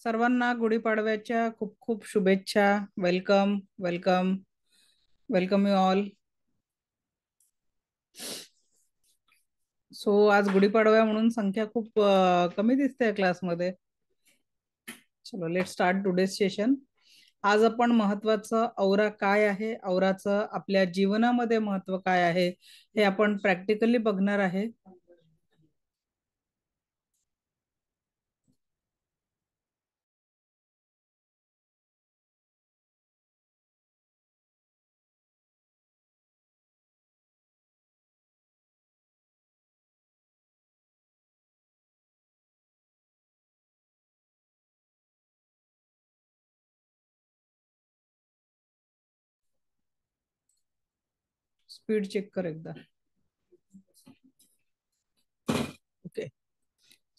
सर्वांना गुढीपाडव्याच्या खूप खूप शुभेच्छा. Welcome welcome welcome you all. So आज गुढीपाडवा म्हणून संख्या खूप कमी दिसते क्लासमध्ये. चलो लेट स्टार्ट टुडे सेशन. आज आपण महत्वाचं औरा काय आहे, औराचं आपल्या जीवनामध्ये महत्व काय आहे हे आपण प्रॅक्टिकली बघणार आहे. स्पीड चेक कर एकदा. Okay,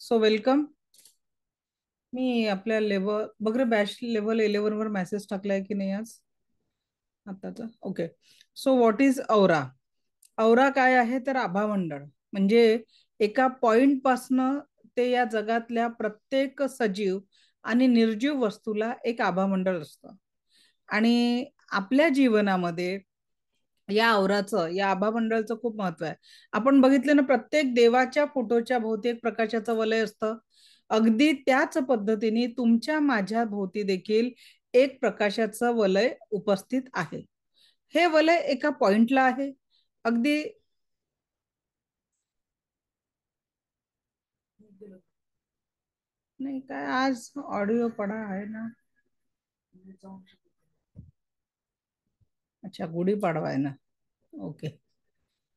so welcome. मी आपल्या लेवल बघ रे, बॅच लेवल 11 वर मेसेज टाकलाय की नाही आज आताच. ओके, सो व्हॉट इज औरा. औरा काय आहे तर आभामंडळ म्हणजे एका पॉइंट पासनं ते या जगातल्या प्रत्येक सजीव आणि निर्जीव वस्तूला एक आभामंडळ असतं. आणि आपल्या जीवनामध्ये या आभामंडळाचं खूप महत्व आहे. आपण बघितलं ना, प्रत्येक देवाच्या फोटोच्या भोवती एक प्रकाशाचं वलय असतं. अगदी त्याच पद्धतीने तुमच्या माझ्या भोवती देखील एक प्रकाशाचं वलय उपस्थित आहे. हे वलय एका पॉइंटला आहे. अगदी नाही काय, आज ऑडिओ पडा आहे ना. अच्छा, गुढीपाडवा आहे ना. ओके,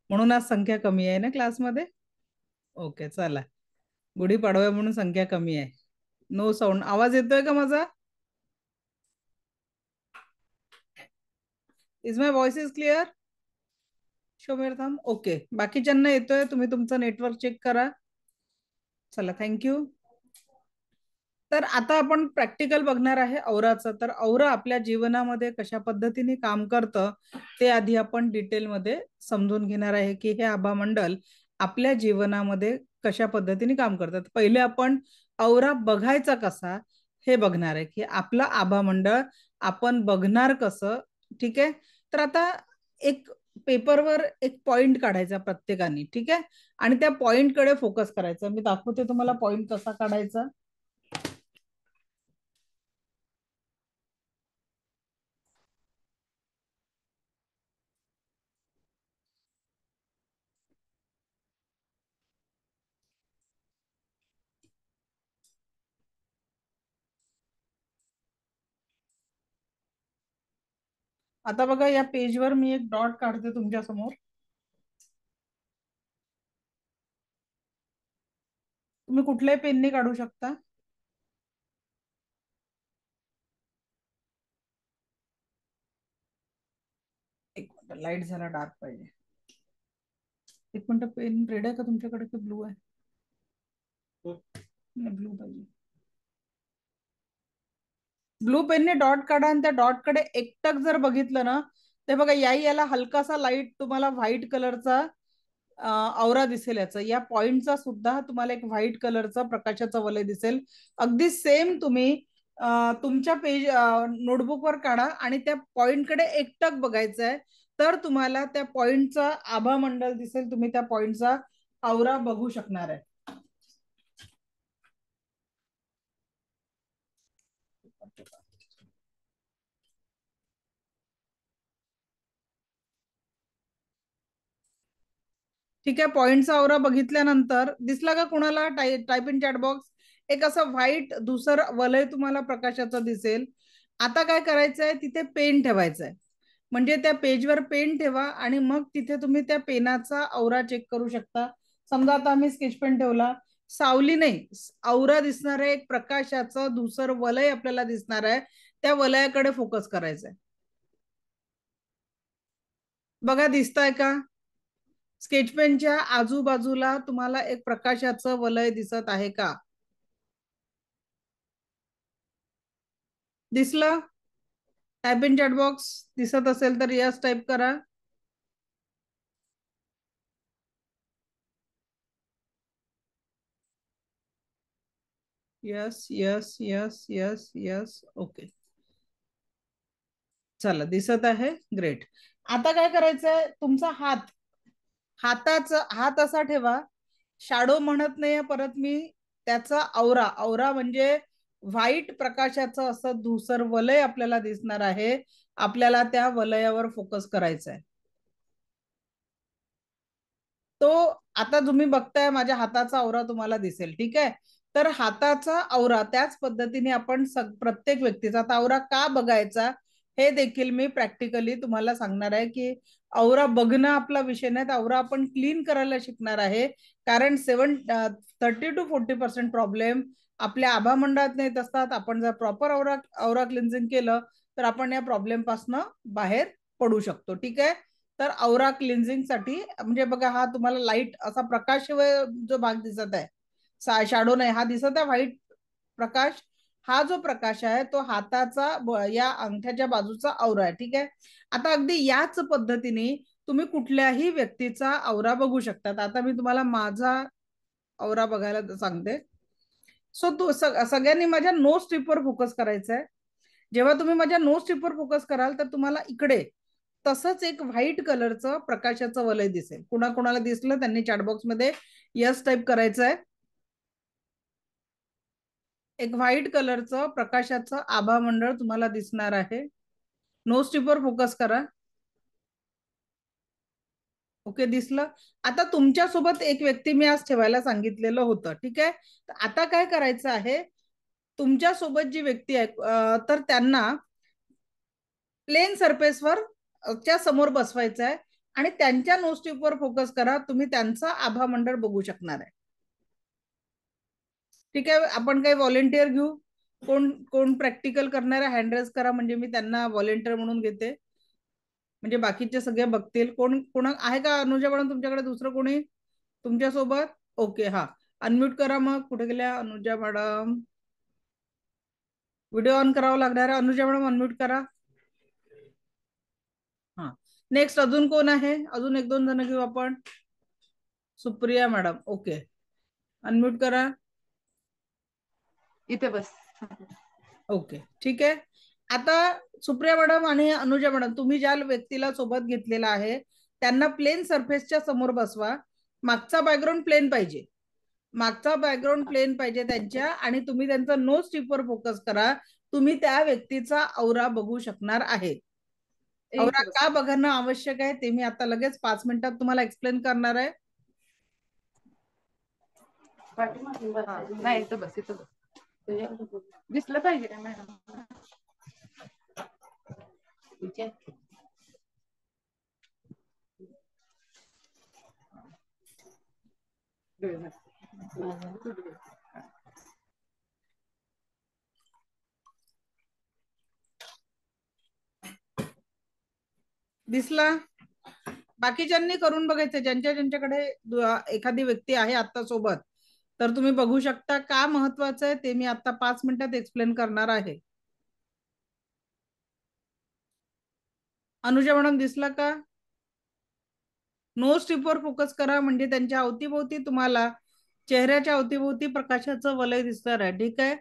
म्हणून आज संख्या कमी आहे ना क्लासमध्ये. ओके चला, गुढीपाडवा म्हणून संख्या कमी आहे. No sound. आवाज येतोय का माझा? Is my voice is clear? शोमेर थांब. ओके, बाकीच्यांना येतोय, तुम्ही तुमचं नेटवर्क चेक करा. चला, थँक्यू. तर आता आपण प्रॅक्टिकल बघणार आहे औराचं. तर औरा आपल्या जीवनामध्ये कशा पद्धतीने काम करतं ते आधी आपण डिटेलमध्ये समजून घेणार आहे की हे आभामंडल आपल्या जीवनामध्ये कशा पद्धतीने काम करतात. पहिले आपण औरा बघायचा कसा हे बघणार आहे की आपला आभामंडळ आपण बघणार कसं. ठीक आहे, तर आता एक पेपरवर एक पॉइंट काढायचा प्रत्येकाने. ठीक आहे, आणि त्या पॉइंट कडे फोकस करायचा. मी दाखवते तुम्हाला पॉइंट कसा काढायचा. आता बघा, या पेजवर मी एक डॉट काढते तुमच्या समोर. तुम्ही कुठल्याही पेनने काढू शकता. एक मिनिट, लाईट झाला, डार्क पाहिजे. एक मिनिट, पेन रेड आहे का तुमच्याकडे की ब्लू आहे? ब्लू पाहिजे. ब्लू पेनने डॉट काढा आणि त्या डॉट कडे एकटक जर बघितलं ना, ते बघा याला हलकासा लाईट तुम्हाला व्हाईट कलरचा औरा दिसेल. याचा या पॉइंटचा सुद्धा तुम्हाला एक व्हाईट कलरचा प्रकाशाचा वलय दिसेल. अगदी सेम तुम्ही तुमच्या पेज नोटबुक वर काढा आणि त्या पॉइंट कडे एकटक बघायचं आहे. तर तुम्हाला त्या पॉइंटचा आभा मंडल दिसेल. तुम्ही त्या पॉइंटचा औरा बघू शकणार आहे. ठीक आहे, पॉइंटचा औरा बघितल्यानंतर दिसला का कुणाला टाईप इन चॅट बॉक्स? एक असं व्हाईट धुसर वलय तुम्हाला प्रकाशाचं दिसेल. आता काय करायचंय, तिथे पेन ठेवायचा आहे. म्हणजे त्या पेजवर पेन ठेवा आणि मग तिथे तुम्ही त्या पेनाचा औरा चेक करू शकता. समजा आता आम्ही स्केच पेन ठेवला, सावली नाही, औरा दिसणार आहे, एक प्रकाशाचं धुसर वलय आपल्याला दिसणार आहे. त्या वलयाकडे फोकस करायचा आहे. बघा, दिसतंय का? स्केच पेनच्या आजूबाजूला तुम्हाला एक प्रकाशाचं वलय दिसत आहे का? दिसलं? टाइप इन चॅट बॉक्स दिसत असेल तर यस टाइप करा. Yes yes yes yes yes. Okay, चला दिसत आहे. ग्रेट. आता काय करायचंय, तुमचा हाताचा हात असा ठेवा. शॅडो म्हणत नाहीये परत मी, त्याचा औरा. औरा म्हणजे व्हाईट प्रकाशाचं असं धुसर वलय आपल्याला दिसणार आहे. आपल्याला त्या वलयावर फोकस करायचा आहे. तो आता तुम्ही बघताय माझ्या हाताचा औरा तुम्हाला दिसेल. ठीक आहे, तर हाताचा औरा त्याच पद्धतीने आपण प्रत्येक व्यक्तीचा आता औरा का बघायचा हे देखील मी प्रॅक्टिकली तुम्हाला सांगणार आहे. की औरा बघणं आपला विषय नाही, तर औरा आपण क्लीन करायला शिकणार आहे. कारण 30 to 40% प्रॉब्लेम आपल्या आभामंडळात येत असतात. आपण जर प्रॉपर औरा औरा क्लिन्झिंग केलं तर आपण या प्रॉब्लेम पासून बाहेर पडू शकतो. ठीक आहे, तर औरा क्लिन्झिंग साठी म्हणजे बघा, हा तुम्हाला लाईट असा प्रकाश जो भाग दिसत आहे, शॅडो नाही, हा दिसत आहे व्हाईट प्रकाश. हा जो प्रकाश आहे तो हाताचा या अंगठ्याच्या बाजूचा औरा आहे. ठीक आहे, आता अगदी याच पद्धतीने तुम्ही कुठल्याही व्यक्तीचा औरा बघू शकतात. आता मी तुम्हाला माझा औरा बघायला सांगते. सो तू सगळ्यांनी माझ्या नोज टिपवर फोकस करायचा आहे. जेव्हा तुम्ही माझ्या नोज टिपवर फोकस कराल तर तुम्हाला इकडे तसंच एक व्हाईट कलरचं प्रकाशाचं वलय दिसेल. कुणाकुणाला दिसलं त्यांनी चॅटबॉक्स मध्ये यस टाईप करायचं आहे. एक व्हाईट कलरचं प्रकाशाचं आभा मंडळ तुम्हाला दिसणार आहे. नोज टिपवर फोकस करा. ओके, दिसलं. आता तुमच्या सोबत एक व्यक्ती मी आज ठेवायला सांगितलेलं होतं. ठीक आहे, तर आता काय करायचं आहे, तुमच्या सोबत जी व्यक्ती आहे तर त्यांना प्लेन सरफेसवर च्या समोर बसवायचं आहे आणि त्यांच्या नोस्टिपवर फोकस करा. तुम्ही त्यांचा आभा मंडळ बघू शकणार आहे. ठीक आहे, आपण काही व्हॉलेंटियर घेऊ. कोण कोण प्रॅक्टिकल करणारे हँड रेज करा, म्हणजे मी त्यांना व्हॉलेंटियर म्हणून घेते. म्हणजे बाकीचे सगळे बघतील. कोण आहे का अनुजा मॅडम तुमच्याकडे दुसरं कोणी तुमच्या सोबत? ओके, हा, अनम्यूट करा. मग कुठे गेल्या अनुजा मॅडम? व्हिडिओ ऑन करावा लागणार आहे. अनुजा मॅडम अनम्यूट करा. हा, नेक्स्ट अजून कोण आहे? अजून एक दोन जण घेऊ आपण. सुप्रिया मॅडम, ओके, अनम्यूट करा. इथे बस. ओके, ठीक आहे. आता सुप्रिया मॅडम आणि अनुजा मॅडम, तुम्ही ज्या व्यक्तीला सोबत घेतलेला आहे त्यांना प्लेन सरफेसच्या समोर बसवा. मागचा बॅकग्राऊंड प्लेन पाहिजे. मागचा बॅकग्राऊंड प्लेन पाहिजे त्यांच्या, आणि तुम्ही त्यांचा नोज टिपवर फोकस करा. तुम्ही त्या व्यक्तीचा औरा बघू शकणार आहे. औरा इथे बस. का बघणं आवश्यक आहे ते मी आता लगेच 5 मिनिटात तुम्हाला एक्सप्लेन करणार आहे. नाही, इथं बस, इथं बस. दिसलं पाहिजे का मॅडम? दिसला? बाकीच्यांनी करून बघायचं, ज्यांच्याकडे एखादी व्यक्ती आहे आता सोबत, तर तुम्ही बघू शकता. का महत्वाचं आहे ते मी आता 5 मिनिटात एक्सप्लेन करणार आहे. अनुजा मॅडम दिसला का? नोज टिपवर फोकस करा, म्हणजे त्यांच्या अवतीभोवती तुम्हाला चेहऱ्याच्या अवतीभोवती प्रकाशाचं वलय दिसणार आहे. ठीक आहे,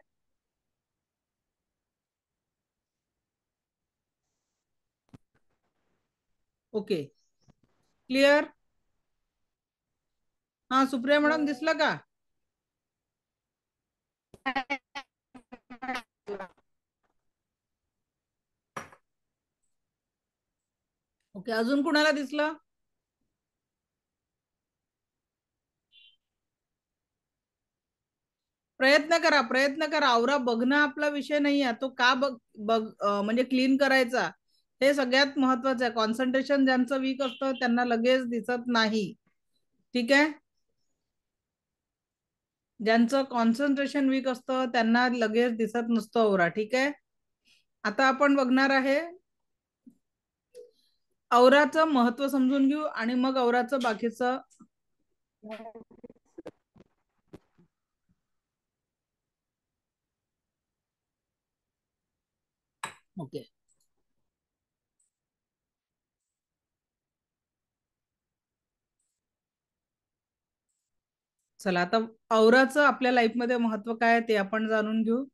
ओके, क्लिअर? हा, सुप्रिया मॅडम दिसला का? ओके, अजून कुणाला दिसलं? प्रयत्न करा, प्रयत्न करा. औरा बघणं आपला विषय नाही आहे. तो का म्हणजे क्लीन करायचा हे सगळ्यात महत्वाचं आहे. कॉन्सन्ट्रेशन ज्यांचं वीक असतं त्यांना लगेच दिसत नाही. ठीक आहे, ज्यांचं कॉन्सन्ट्रेशन वीक असतं त्यांना लगेच दिसत नसतो औरा. ठीक आहे, आता आपण बघणार आहे औराचं महत्व समजून घेऊ आणि मग औराचं बाकीचं. ओके, चला आता औराचं आपल्या लाईफमध्ये महत्व काय आहे ते आपण जाणून घेऊ.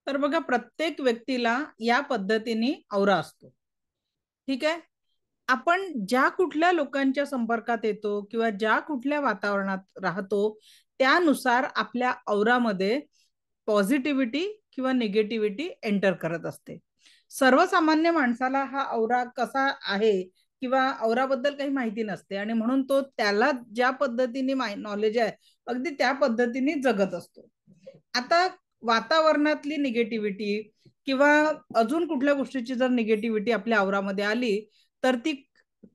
तर बघा, प्रत्येक व्यक्तीला या पद्धतीने औरा असतो. ठीक आहे. आपण ज्या कुठल्या लोकांच्या संपर्कात येतो किंवा ज्या कुठल्या वातावरणात राहतो त्यानुसार आपल्या औरामध्ये पॉझिटिव्हिटी किंवा निगेटिव्हिटी एंटर करत असते. सर्वसामान्य माणसाला हा औरा कसा आहे किंवा औराबद्दल काही माहिती नसते आणि म्हणून तो त्याला ज्या पद्धतीने नॉलेज आहे अगदी त्या पद्धतीने जगत असतो. आता वातावरणातली निगेटिव्हिटी किंवा अजून कुठल्या गोष्टीची जर निगेटिव्हिटी आपल्या औरामध्ये आली तर ती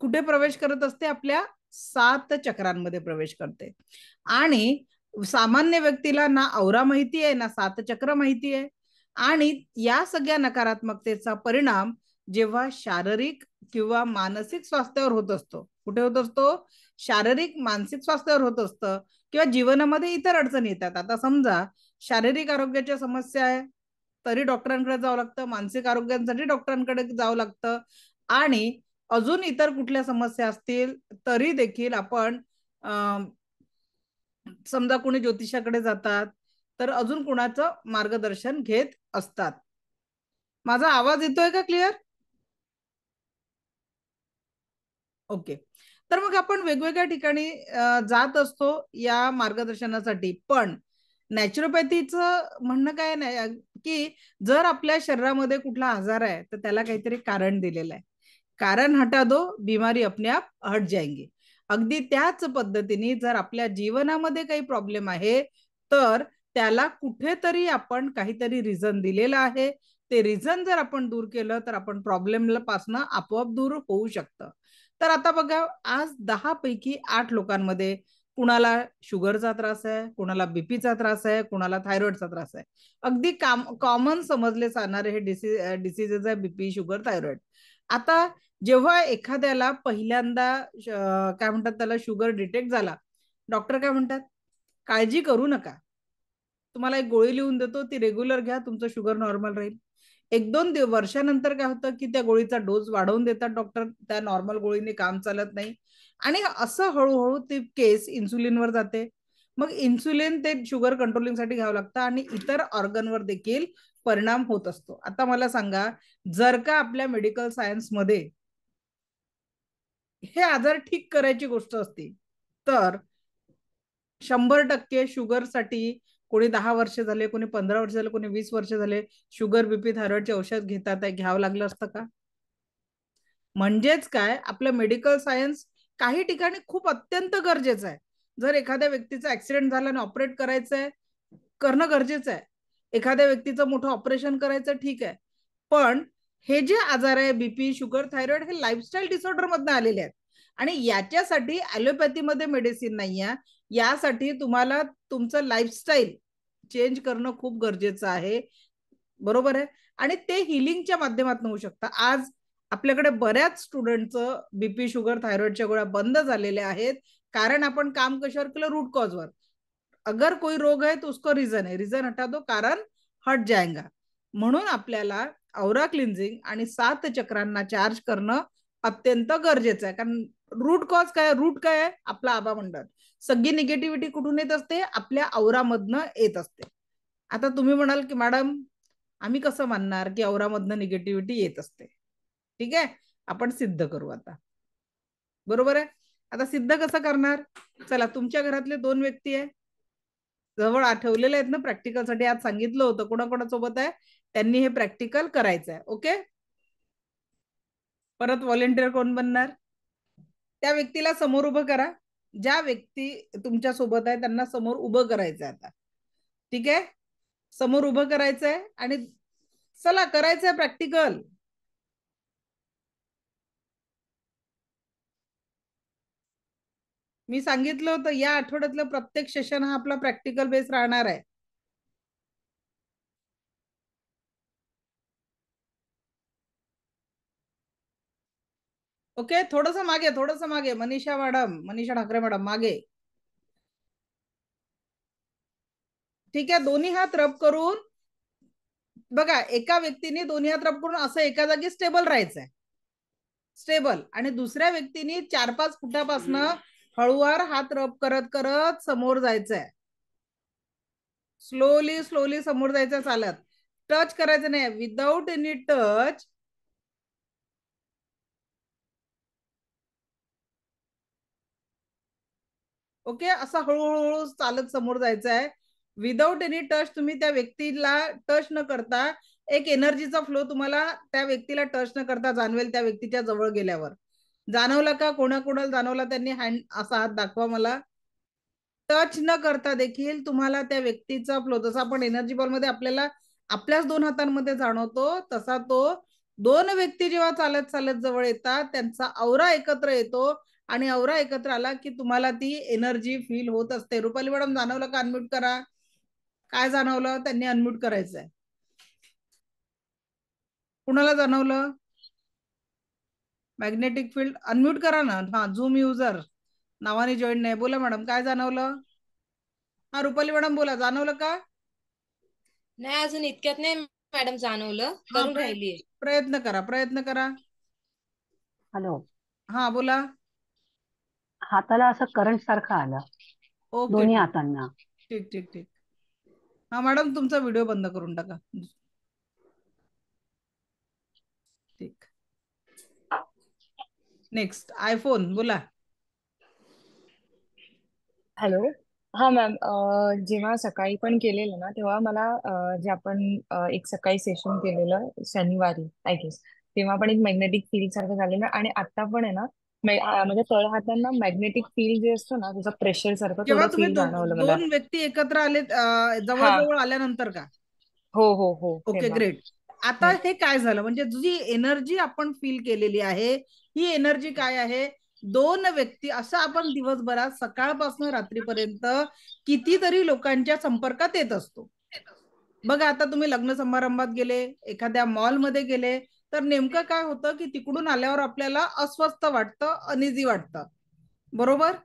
कुठे प्रवेश करत असते? आपल्या 7 चक्रांमध्ये प्रवेश करते. आणि सामान्य व्यक्तीला ना औरा माहिती आहे ना 7 चक्र माहिती आहे. आणि या सगळ्या नकारात्मकतेचा परिणाम जेव्हा शारीरिक किंवा मानसिक स्वास्थ्यावर होत असतो, कुठे होत असतो? शारीरिक मानसिक स्वास्थ्यावर होत असतं किंवा जीवनामध्ये इतर अडचणी येतात. आता समजा शारीरिक आरोग्याच्या समस्या आहे तरी डॉक्टरांकडे जावं लागतं, मानसिक आरोग्यासाठी डॉक्टरांकडे जावं लागतं आणि अजून इतर कुठल्या समस्या असतील तरी देखील आपण समजा कोणी ज्योतिषाकडे जातात तर अजून कुणाचं मार्गदर्शन घेत असतात. माझा आवाज येतोय का क्लिअर? ओके. तर मग आपण वेगवेगळ्या ठिकाणी जात असतो या मार्गदर्शनासाठी. पण नॅचरोपॅथीचं म्हणणं काय नाही की जर आपल्या शरीरामध्ये कुठला आजार आहे तर त्याला काहीतरी कारण दिलेलं आहे. कारण हटा दो बीमारी अपने आप हट जाएंगी. अगदी त्याच पद्धतीने जर आपल्या जीवनामध्ये काही प्रॉब्लेम आहे तर त्याला कुठेतरी आपण काहीतरी रिझन दिलेलं आहे. ते रिझन जर आपण दूर केलं तर आपण प्रॉब्लेम पासून आपोआप दूर होऊ शकतं. तर आता बघा, आज 10 पैकी 8 लोकांमध्ये कुणाला शुगरचा त्रास आहे, कुणाला बीपीचा त्रास आहे, कुणाला थायरॉइडचा त्रास आहे. अगदी कॉमन समजले जाणारे हे डिसीजेस आहे बीपी, शुगर, थायरॉइड. आता जेव्हा एखाद्याला पहिल्यांदा काय म्हणतात त्याला शुगर डिटेक्ट झाला, डॉक्टर काय म्हणतात? काळजी करू नका, तुम्हाला एक गोळी लिहून देतो, ती रेग्युलर घ्या, तुमचं शुगर नॉर्मल राहील. 1-2 वर्षानंतर काय होतं की त्या गोळीचा डोस वाढवून देतात डॉक्टर, त्या नॉर्मल गोळीने काम चालत नाही आणि असं हळूहळू ती केस इन्सुलिनवर जाते. मग इन्सुलिन ते शुगर कंट्रोलिंगसाठी घ्यावं लागतं आणि इतर ऑर्गनवर देखील परिणाम होत असतो. आता मला सांगा, जर का आपल्या मेडिकल सायन्समध्ये हे आजार ठीक करायची गोष्ट असती तर 100% शुगरसाठी कोणी 10 वर्ष झाले, कोणी 15 वर्ष झाले, कोणी 20 वर्ष झाले शुगर बीपी थायरॉइडचे औषध घेतात आहे, घ्यावं लागलं असतं का? म्हणजेच काय, आपलं मेडिकल सायन्स काही ठिकाणी खूप अत्यंत गरजेचं आहे. जर एखाद्या व्यक्तीचा ऍक्सिडेंट झाला आणि ऑपरेट करायचं आहे, करणं गरजेचं आहे. एखाद्या व्यक्तीचं मोठं ऑपरेशन करायचं, ठीक आहे. पण हे जे आजार आहे बीपी, शुगर, थायरॉइड हे लाईफस्टाईल डिसऑर्डर मधून आलेले आहेत आणि याच्यासाठी ॲलोपॅथीमध्ये मेडिसिन नाही आहे. यासाठी तुम्हाला तुमचं लाईफस्टाईल चेंज करणं खूप गरजेचं आहे. बरोबर आहे. आणि ते हिलिंगच्या माध्यमातून होऊ शकतं. आज आपल्याकडे बऱ्याच स्टुडंटचं बीपी, शुगर, थायरॉइडच्या गोळ्या बंद झालेल्या आहेत कारण आपण काम कशावर केलं? रूट कॉजवर. अगर कोई रोग है तो उसको रीजन है, रीजन हटा दो कारण हट जाएगा. म्हणून आपल्याला औरा क्लिन्झिंग आणि 7 चक्रांना चार्ज करणं अत्यंत गरजेचं आहे. कारण रूट कॉज काय? रूट काय आहे? आपला आबा मंडळ. सगळी निगेटिव्हिटी कुठून येत असते? आपल्या औरामधनं येत असते. आता तुम्ही म्हणाल की मॅडम आम्ही कसं मानणार की औरामधनं निगेटिव्हिटी येत असते? ठीक आहे, आपण सिद्ध करू आता. बरोबर आहे. आता सिद्ध कसं करणार? चला, तुमच्या घरातले 2 व्यक्ती आहे जवळ आठवलेले आहेत ना प्रॅक्टिकलसाठी, आज सांगितलं होतं कोणाकोणासोबत आहे त्यांनी हे प्रॅक्टिकल करायचं आहे. ओके, परत व्हॉलेंटियर कोण बनणार? त्या व्यक्तीला समोर उभं करा ज्या व्यक्ती तुमच्या सोबत आहे त्यांना समोर उभं करायचं आता. ठीक आहे, समोर उभं करायचंय आणि चला करायचंय प्रॅक्टिकल. मी सांगितलं होतं या आठवड्यातलं प्रत्येक सेशन हा आपला प्रॅक्टिकल बेस राहणार आहे. ओके, थोडस मागे मनीषा ठाकरे मॅडम मागे. ठीक आहे, दोन्ही हात रब करून बघा, एका व्यक्तीने दोन्ही हात रब करून असं एका जागी स्टेबल राहायचंय, स्टेबल. आणि दुसऱ्या व्यक्तीने 4-5 फुटापासून हळूवार हात रब करत करत समोर जायचंय. स्लोली स्लोली समोर जायचं चालत, टच करायचं नाही, विदाउट एनी टच. ओके, असं हळूहळू चालत समोर जायचं आहे, विदाउट एनी टच. तुम्ही त्या व्यक्तीला टच न करता एक एनर्जीचा फ्लो तुम्हाला त्या व्यक्तीला टच न करता जाणवेल. त्या व्यक्तीच्या जवळ गेल्यावर जाणवला का? कोणाकोणाला जाणवला त्यांनी हँड असा हात दाखवा मला. टच न करता देखील तुम्हाला त्या व्यक्तीचा फ्लो, जसा आपण एनर्जी बॉल मध्ये आपल्याला आपल्याच 2 हातांमध्ये जाणवतो, तसा तो 2 व्यक्ती जेव्हा चालत चालत जवळ येतात त्यांचा औरा एकत्र येतो आणि औरा एकत्र आला की तुम्हाला ती एनर्जी फील होत असते. रुपाली मॅडम जाणवलं का? अनम्यूट करा. काय जाणवलं? त्यांनी अनम्यूट करायचंय. कुणाला जाणवलं? मॅग्नेटिक फील्ड अनम्यूट करा ना. हा, झूम युजर नावाने जॉईन नाही. बोला मॅडम, काय जाणवलं? हा, रुपाली मॅडम बोला, जाणवलं का? नाही, अजून इतक्यात नाही मॅडम जाणवलं, करून राहिलीये. प्रयत्न करा. हॅलो, हा बोला. हाताला असं करंट सारखं आलं. ओके, दोन्ही हातांना. ठीक. हा मॅडम, तुमचा व्हिडिओ बंद करून टाका. ठीक, नेक्स्ट आयफोन बोला. हॅलो. हा मॅम, जेव्हा सकाळी पण केलेलं ना तेव्हा मला जे आपण एक सकाळी सेशन केलेलं शनिवारी आय गेस, तेव्हा पण एक मॅग्नेटिक फील्ड सारखं झालेलं आणि आता पण आहे ना म्हणजे तळ हातांना मॅग्नेटिक फील्ड जे असतं ना त्याचं प्रेशर सारखं जेव्हा थोडं तुम्ही फील जाणवलं मला. 2 व्यक्ती एकत्र आले हा, जवळ आल्यानंतर का? हो ओके, तेव्हा. ग्रेट. आता हे काय झालं, म्हणजे जी एनर्जी आपण फील केलेली आहे ही एनर्जी काय आहे? 2 व्यक्ती, असं आपण दिवसभरात सकाळपासून रात्रीपर्यंत कितीतरी लोकांच्या संपर्कात येत असतो. बघा, आता तुम्ही लग्न समारंभात गेले, एखाद्या मॉलमध्ये गेले, तर नेमकं काय होतं की तिकडून आल्यावर आपल्याला अस्वस्थ वाटतं, अनइझी वाटतं. बरोबर?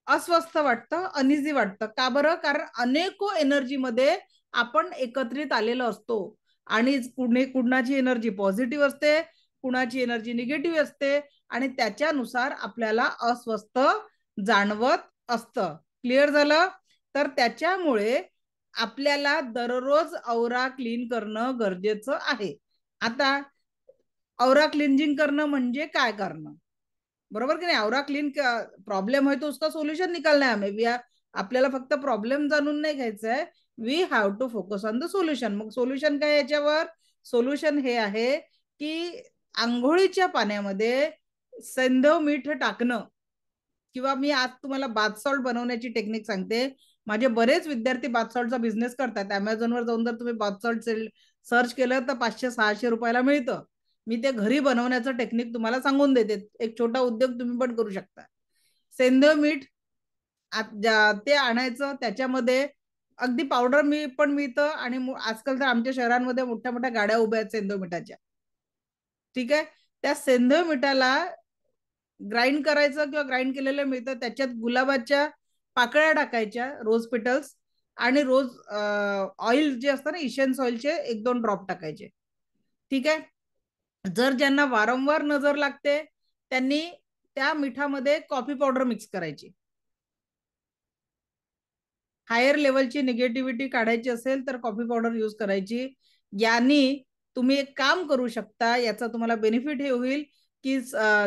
अस्वस्थ वाटतं, अनइझी वाटतं. का बरं? कारण अनेको एनर्जी मध्ये आपण एकत्रित आलेलो असतो आणि कुणाची एनर्जी पॉझिटिव्ह असते, कुणाची एनर्जी निगेटिव्ह असते आणि त्याच्यानुसार आपल्याला अस्वस्थ जाणवत असतं. क्लिअर झालं? तर त्याच्यामुळे आपल्याला दररोज औरा क्लीन करणं गरजेचं आहे. आता औरा क्लिनजिंग करणं म्हणजे काय करणं? बरोबर की नाही? औरा क्लीन, प्रॉब्लेम है तो उसका सोल्यूशन निकालना है हमें. आपल्याला फक्त प्रॉब्लेम जाणून नाही घ्यायचा आहे, we have to focus on the solution. मग सोल्युशन काय याच्यावर? सोल्युशन हे आहे की आंघोळीच्या पाण्यामध्ये सैंधव मीठ टाकणं, किंवा मी आज तुम्हाला बाथ सॉल्ट बनवण्याची टेक्निक सांगते. माझे बरेच विद्यार्थी बाथ सॉल्टचा बिझनेस करतात. अमेझॉनवर जाऊन जर तुम्ही बाथ सॉल्ट सर्च केलं तर 500-600 रुपयाला मिळतं. मी ते घरी बनवण्याचं टेक्निक तुम्हाला सांगून देते. एक छोटा उद्योग तुम्ही पण करू शकता. सेंधव मीठ ते आणायचं, त्याच्यामध्ये अगदी पावडर पण मिळतं आणि आजकाल तर आमच्या शहरांमध्ये मोठ्या मोठ्या गाड्या उभ्या आहेत सेंधव मिठाच्या. ठीक आहे, त्या सेंधव मिठाला ग्राइंड करायचं किंवा ग्राइंड केलेलं मिळतं, त्याच्यात गुलाबाच्या पाकळ्या टाकायच्या, रोज पेटल्स, आणि रोज ऑइल जे असतं ना इसेन्स ऑइलचे 1-2 ड्रॉप टाकायचे. ठीक आहे. जर ज्यांना वारंवार नजर लागते त्यांनी त्या मिठामध्ये कॉफी पावडर मिक्स करायची. हायर लेवलची निगेटिव्हिटी काढायची असेल तर कॉफी पावडर यूज करायची. यांनी तुम्ही एक काम करू शकता, याचा तुम्हाला बेनिफिट हे होईल की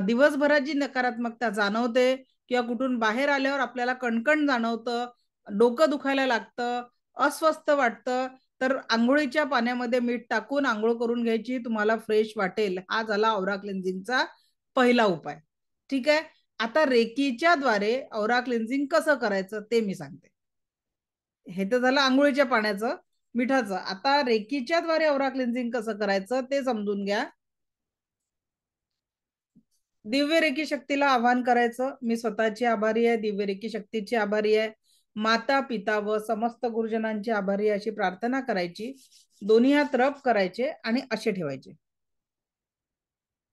दिवसभरात जी नकारात्मकता जाणवते किंवा कुठून बाहेर आल्यावर आपल्याला कणकण जाणवतं, डोकं दुखायला लागतं, अस्वस्थ वाटतं, तर आंघोळीच्या पाण्यामध्ये मीठ टाकून आंघोळ करून घ्यायची, तुम्हाला फ्रेश वाटेल. हा झाला औरा क्लेन्झिंगचा पहिला उपाय. ठीक आहे. आता रेकीच्या द्वारे औरा क्लिन्झिंग कसं करायचं ते मी सांगते. हे तर झालं आंघोळीच्या पाण्याचं मिठाचं. आता रेकीच्या द्वारे औरा क्लिन्झिंग कसं करायचं ते समजून घ्या. दिव्य रेकी शक्तीला आवाहन करायचं. मी स्वतःची आभारी आहे, दिव्य रेकी शक्तीची आभारी आहे, माता पिता व समस्त गुरुजनांची आभारी अशी प्रार्थना करायची. दोन्ही हात रब करायचे आणि असे ठेवायचे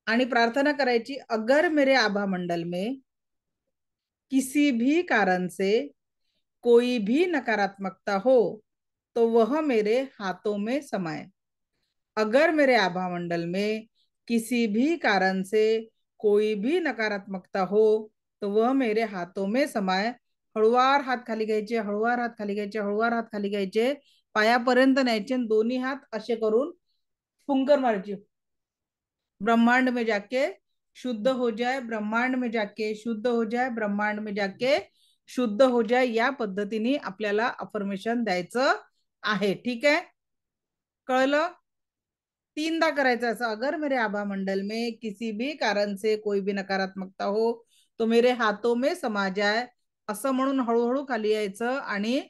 आणि प्रार्थना करायची, अगर मेरे आभा मंडल में किसी भी कारण से कोई भी नकारात्मकता हो तो वह मेरे हाथों में समाए. अगर मेरे आभा मंडल में किसी भी कारण से कोई भी नकारात्मकता हो तो वह मेरे हाथों में समाए. हळूवार हात खाली घ्यायचे, हळूवार हात खाली घ्यायचे, हळूवार हात खाली घ्यायचे, पायापर्यंत न्यायचे, दोन्ही हात असे करून फुंकर मारायची. ब्रह्मांड में जाके शुद्ध हो जाए, ब्रह्मांड में जाके शुद्ध हो जाए, ब्रह्मांड में जाके शुद्ध हो जाए. या पद्धतीने आपल्याला अफर्मेशन द्यायचं आहे. ठीक आहे, कळलं? 3दा करायचं असं. अगर मेरे आभा मंडल में किसी भी कारण से कोई भी नकारात्मकता हो तो मेरे हाथों में समा जाए असं म्हणून हळूहळू खाली यायचं आणि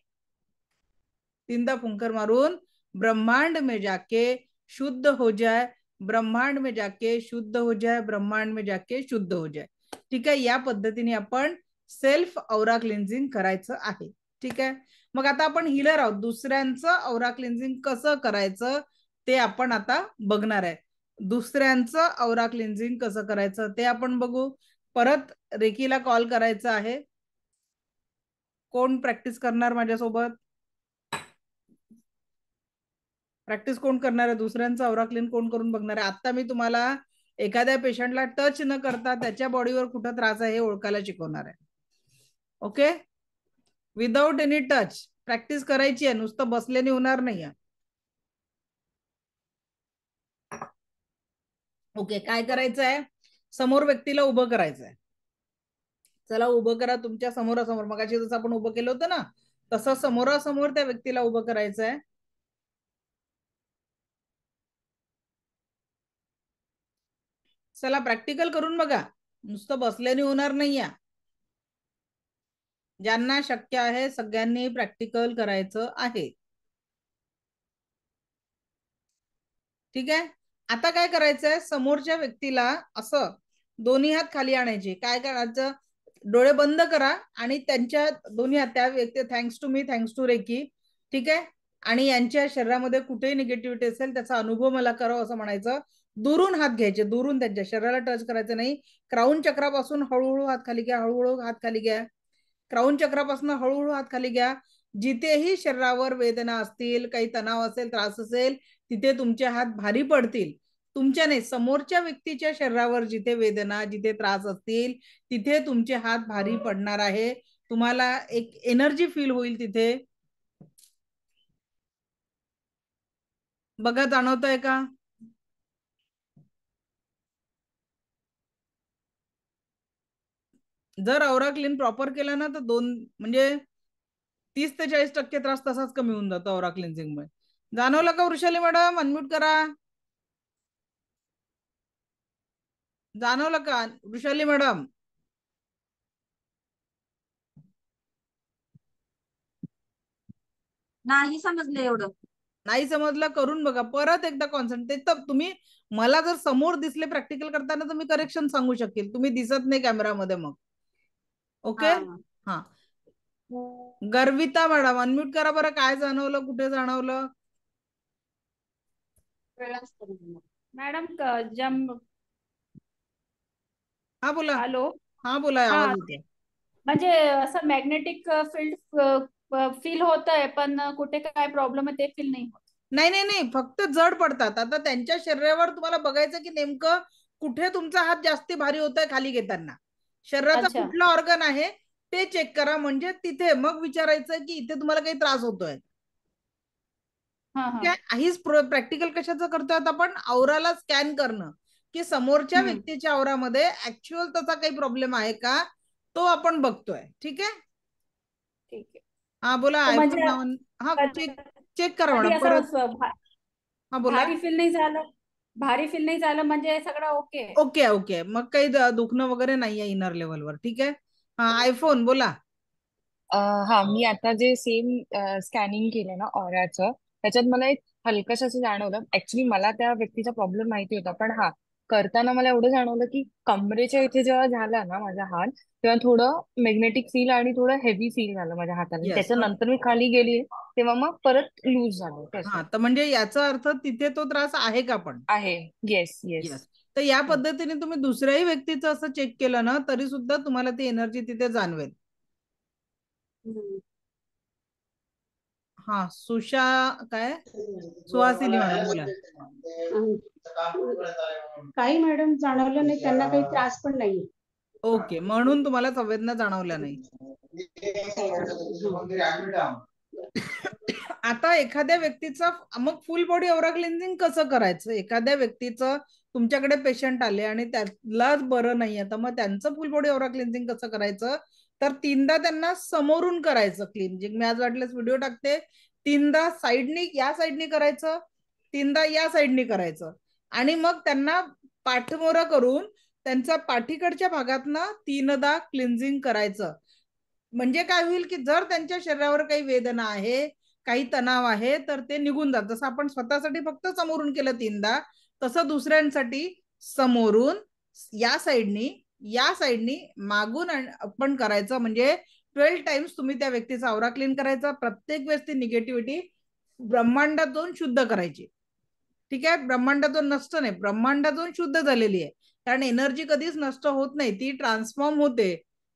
3दा फुंकर मारून ब्रह्मांड में जाके शुद्ध हो जाए, ब्रह्मांड में जाके शुद्ध हो जाए, ब्रह्मांड में जाके शुद्ध हो जाए. ठीक आहे, या पद्धतीने आपण सेल्फ औरा क्लिन्झिंग करायचं आहे. ठीक आहे, मग आता आपण हिलर आहोत. दुसऱ्यांचं औरा क्लिन्झिंग कसं करायचं ते आपण आता बघणार आहे. दुसऱ्यांचं औरा क्लिन्झिंग कसं करायचं ते आपण बघू. परत रेकीला कॉल करायचा आहे. कोण प्रॅक्टिस करणार माझ्यासोबत? प्रॅक्टिस कोण करणार आहे? दुसऱ्यांचा औरा क्लीन कोण करून बघणार आहे? आता मी तुम्हाला एखाद्या पेशंटला टच न करता त्याच्या बॉडीवर कुठं त्रास आहे हे ओळखायला शिकवणार आहे. Okay, without any touch practice करायची आहे, नुसतं बसल्याने होणार नाही. ओके, काय करायचं आहे? समोर व्यक्तीला उभं करायचं आहे. चला उभं करा तुमच्या समोरासमोर. मगाशी जसं आपण उभं केलं होतं ना तसं समोरासमोर त्या व्यक्तीला उभं करायचं आहे. चला प्रॅक्टिकल करून बघा, नुसतं बसल्याने होणार नाही. ज्यांना शक्य आहे सगळ्यांनी प्रॅक्टिकल करायचं आहे. ठीक आहे, आता काय करायचंय? समोरच्या व्यक्तीला असं दोन्ही हात खाली आणायचे. काय करायचं? डोळे बंद करा आणि त्यांच्या दोन्ही हात त्या व्यक्ती, thanks to me, thanks to reiki. ठीक आहे, आणि यांच्या शरीरामध्ये कुठेही निगेटिव्हिटी असेल त्याचा अनुभव मला करावं असं म्हणायचं. दुरून हात घ्यायचे, दुरून त्यांच्या शरीराला टच करायचं नाही. क्राऊन चक्रापासून हळूहळू हात खाली घ्या, हळूहळू हात खाली घ्या. क्राऊन चक्रापासून हळूहळू हात खाली घ्या. जिथेही शरीरावर वेदना असतील, काही तणाव असेल, त्रास असेल, तिथे तुमचे हात भारी पडतील. तुमच्या नाही, समोरच्या व्यक्तीच्या शरीरावर जिथे वेदना, जिथे त्रास असतील तिथे तुमचे हात भारी पडणार आहे. तुम्हाला एक एनर्जी फील होईल तिथे. बघा, जाणवतंय का? जर औरा क्लीन प्रॉपर केला ना तर म्हणजे 30 ते 40% त्रास तसाच कमी होऊन जातो औरा क्लिन्झिंग मुळे. जाणवलं का वृषाली मॅडम? अनम्यूट करा. जाणवलं का वृषाली मॅडम? नाही समजलं एवढं. नाही समजलं? करून बघा परत एकदा कॉन्सन्ट्रेट. तर तुम्ही मला जर समोर दिसले प्रॅक्टिकल करताना तर मी करेक्शन सांगू शकेल. तुम्ही दिसत नाही कॅमेरामध्ये मग. ओके, हा. गर्विता मॅडम अनम्यूट करा बरं. काय जाणवलं? कुठे जाणवलं? मॅडम हा बोला. हॅलो, हा बोला, हा, आवाज येते. म्हणजे असं मॅग्नेटिक फील्ड फील होत आहे पण कुठे काय प्रॉब्लेम आहे ते फील नाही होत. नाही नाही नाही, फक्त जड पडतात. आता त्यांच्या शरीरावर तुम्हाला बघायचं की नेमकं कुठे तुमचा हात जास्ती भारी होत आहे खाली घेताना. शरीराचा अच्छा. कुठला ऑर्गन आहे ते चेक करा. म्हणजे तिथे मग विचारायचं की इथे तुम्हाला काही त्रास होतोय. हीच प्रॅक्टिकल कशाचं करतोय आपण? औराला स्कॅन करणं, की समोरच्या व्यक्तीच्या औरामध्ये ऍक्च्युअल त्याचा काही प्रॉब्लेम आहे का तो आपण बघतोय. ठीक आहे, ठीक आहे. हा बोला. म्हणजे हा, चेक करा मॅडम परत. हा बोला. भारी फील नाही झालं? भारी फील नाही झालं म्हणजे सगळं ओके. ओके ओके, मग काही दुखणं वगैरे नाहीये इनर लेवलवर, ठीक आहे. हा आयफोन बोला. हा, मी आता जे सेम स्कॅनिंग केलं ना ऑराचं, त्याच्यात मला एक हलकस असं जाणवलं. ऍक्च्युली मला त्या व्यक्तीचा प्रॉब्लेम माहिती होता, पण हा करताना मला एवढं जाणवलं की कमरेच्या इथे जेव्हा झाला ना माझा हात, तेव्हा थोडं मॅग्नेटिक फील आणि थोडं हेवी फील झालं माझ्या हाताला. येस, त्याच्यानंतर मी खाली गेली तेव्हा मग परत लूज झालं तसं हा तर म्हणजे याचा अर्थ तिथे तो त्रास आहे का पण. आहे. Yes yes. येस, तर या पद्धतीने तुम्ही दुसऱ्याही व्यक्तीचं असं चेक केलं ना तरी सुद्धा तुम्हाला ती एनर्जी तिथे जाणवेल. हा सुशा काय सुहासिनी मॅडम बोला. काही मॅडम जाणवलं नाही, त्यांना काही त्रास पण नाही. ओके, म्हणून तुम्हाला संवेदना जाणवल्या नाही. आता एखाद्या व्यक्तीचं मग फुल बॉडी ऑरा क्लिन्झिंग कसं करायचं. एखाद्या व्यक्तीचं तुमच्याकडे पेशंट आले आणि त्यालाच बरं नाही आहे, तर मग त्यांचं फुल बॉडी ऑरा क्लिन्झिंग कसं करायचं, तर 3दा त्यांना समोरून करायचं क्लिन्झिंग. मी आज वाटल्यास व्हिडिओ टाकते. 3दा साईडनी या साईडनी करायचं, 3दा या साईडनी करायचं आणि मग त्यांना पाठमोरा करून त्यांचा पाठीकडच्या भागातनं 3दा क्लिन्झिंग करायचं. म्हणजे काय होईल की जर त्यांच्या शरीरावर काही वेदना आहे, काही तणाव आहे, तर ते निघून जात. जसं आपण स्वतःसाठी फक्त समोरून केलं 3दा, तसं दुसऱ्यांसाठी समोरून या साईडनी मागून आपण करायचं. म्हणजे 12 टाइम्स तुम्ही त्या व्यक्तीचा आवरा क्लीन करायचा. प्रत्येक वेळेस ती निगेटिव्हिटी ब्रह्मांडातून शुद्ध करायची, ठीक आहे. ब्रह्मांडातून नष्ट नाही, ब्रह्मांडातून शुद्ध झालेली आहे. कारण एनर्जी कधीच नष्ट होत नाही, ती ट्रान्सफॉर्म होते,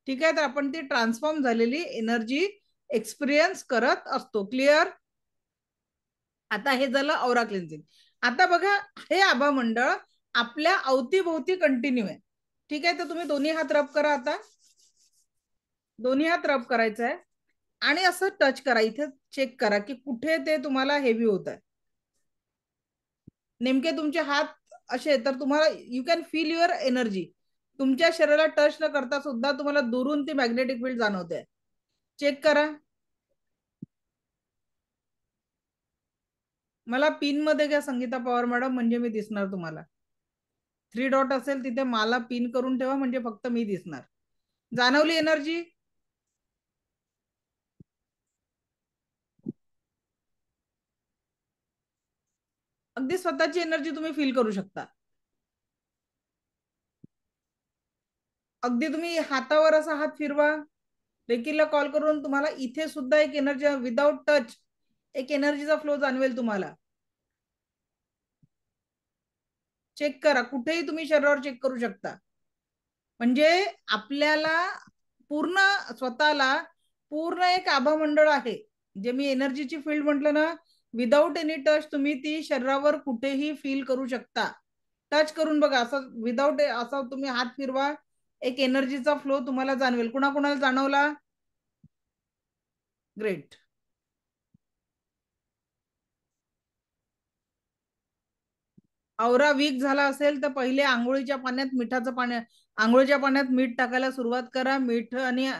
ठीक आहे. तर आपण ती ट्रान्सफॉर्म झालेली एनर्जी एक्सपिरियन्स करत असतो. क्लिअर. आता हे झालं औरा क्लिन्झिंग. आता बघा, हे आभा मंडळ आपल्या अवतीभोवती कंटिन्यू आहे, ठीक आहे. तर तुम्ही दोन्ही हात रब करा. आता दोन्ही हात रब करायचं आहे आणि असं टच करा. इथे चेक करा की कुठे ते तुम्हाला हेवी होत आहे. नेमके तुमचे हात असे, तर तुम्हाला you can feel your energy. तुमच्या शरीराला टच न करता सुद्धा तुम्हाला दुरून ती मॅग्नेटिक फील्ड जाणवते. चेक करा. मला पिन मध्ये घ्या संगीता पवार मॅडम, म्हणजे मी दिसणार तुम्हाला. 3 डॉट असेल तिथे मला पिन करून ठेवा, म्हणजे फक्त मी दिसणार. जाणवली एनर्जी. अगदी स्वतःची एनर्जी तुम्ही फील करू शकता. अगदी तुम्ही हातावर असा हात फिरवा, रेकीला कॉल करून तुम्हाला इथे सुद्धा एक एनर्जी विदाउट टच एक एनर्जीचा फ्लो जाणवेल तुम्हाला. चेक करा, कुठेही तुम्ही शरीरावर चेक करू शकता. म्हणजे आपल्याला पूर्ण स्वतःला पूर्ण एक आभा मंडळ आहे. जे मी एनर्जीची फील्ड म्हटलं ना, विदाउट एनी टच तुम्ही ती शरीरावर कुठेही फील करू शकता. टच करून बघा, असं विदाउट असं तुम्ही हात फिरवा, एक एनर्जीचा फ्लो तुम्हाला जाणवेल. कुणाकुणाला जाणवला. ग्रेट. औरा वीक झाला असेल तर पहिले आंघोळीच्या पाण्यात आंघोळीच्या पाण्यात मीठ टाकायला सुरुवात करा. मीठ आणि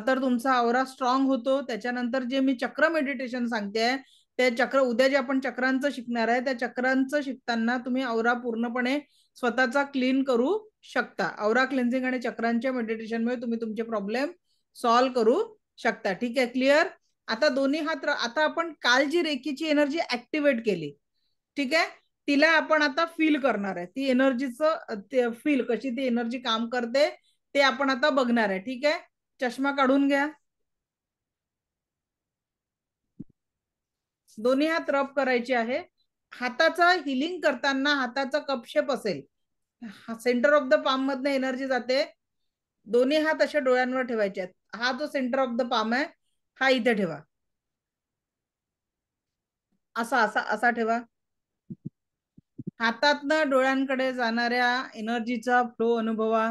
तर तुमचा औरा स्ट्रॉंग होतो. त्याच्यानंतर जे मी चक्र मेडिटेशन सांगते, ते चक्र उद्या जे आपण चक्रांचं शिकणार आहे, त्या चक्रांचं शिकताना तुम्ही औरा पूर्णपणे स्वतःचा क्लीन करू शकता. औरा क्लिन्झिंग आणि चक्रांच्या मेडिटेशनमुळे तुम्ही तुमचे प्रॉब्लेम सॉल्व्ह करू शकता, ठीक आहे. क्लिअर. आता दोन्ही हात, आता आपण काल जी रेकीची एनर्जी ऍक्टिव्हेट केली, ठीक आहे, तिला आपण आता फील करणार आहे. ती एनर्जीचं फील, कशी ती एनर्जी काम करते ते आपण आता बघणार आहे, ठीक आहे. चष्मा काढून घ्या. दोन्ही हात रब करायचे आहे. हाताचा हिलिंग करताना हाताचा कपशेप असेल, सेंटर ऑफ द पाम मधनं एनर्जी जाते. दोन्ही हात अशा डोळ्यांवर ठेवायचे आहेत. हा जो सेंटर ऑफ द पाम आहे, हा इथे ठेवा. असा असा असा ठेवा. हातातनं डोळ्यांकडे जाणाऱ्या एनर्जीचा फ्लो अनुभवा.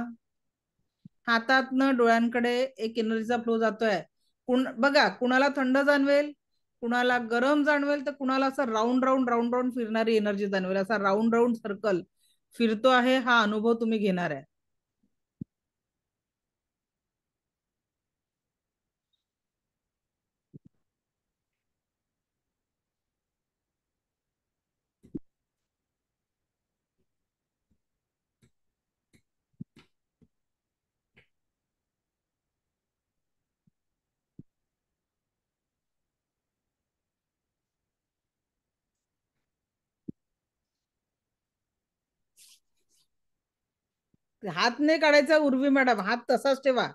हातातनं डोळ्यांकडे एक एनर्जीचा फ्लो जातोय. बघा, कुणाला थंड जाणवेल, कुणाला गरम जाणवेल, तर कुणाला असं राऊंड राऊंड राऊंड राऊंड फिरणारी एनर्जी जाणवेल. असा राऊंड राऊंड सर्कल फिरतो आहे, हा अनुभव तुम्ही घेणार आहे. हात नाही काढायचा उर्वी मॅडम, हात तसाच ठेवा.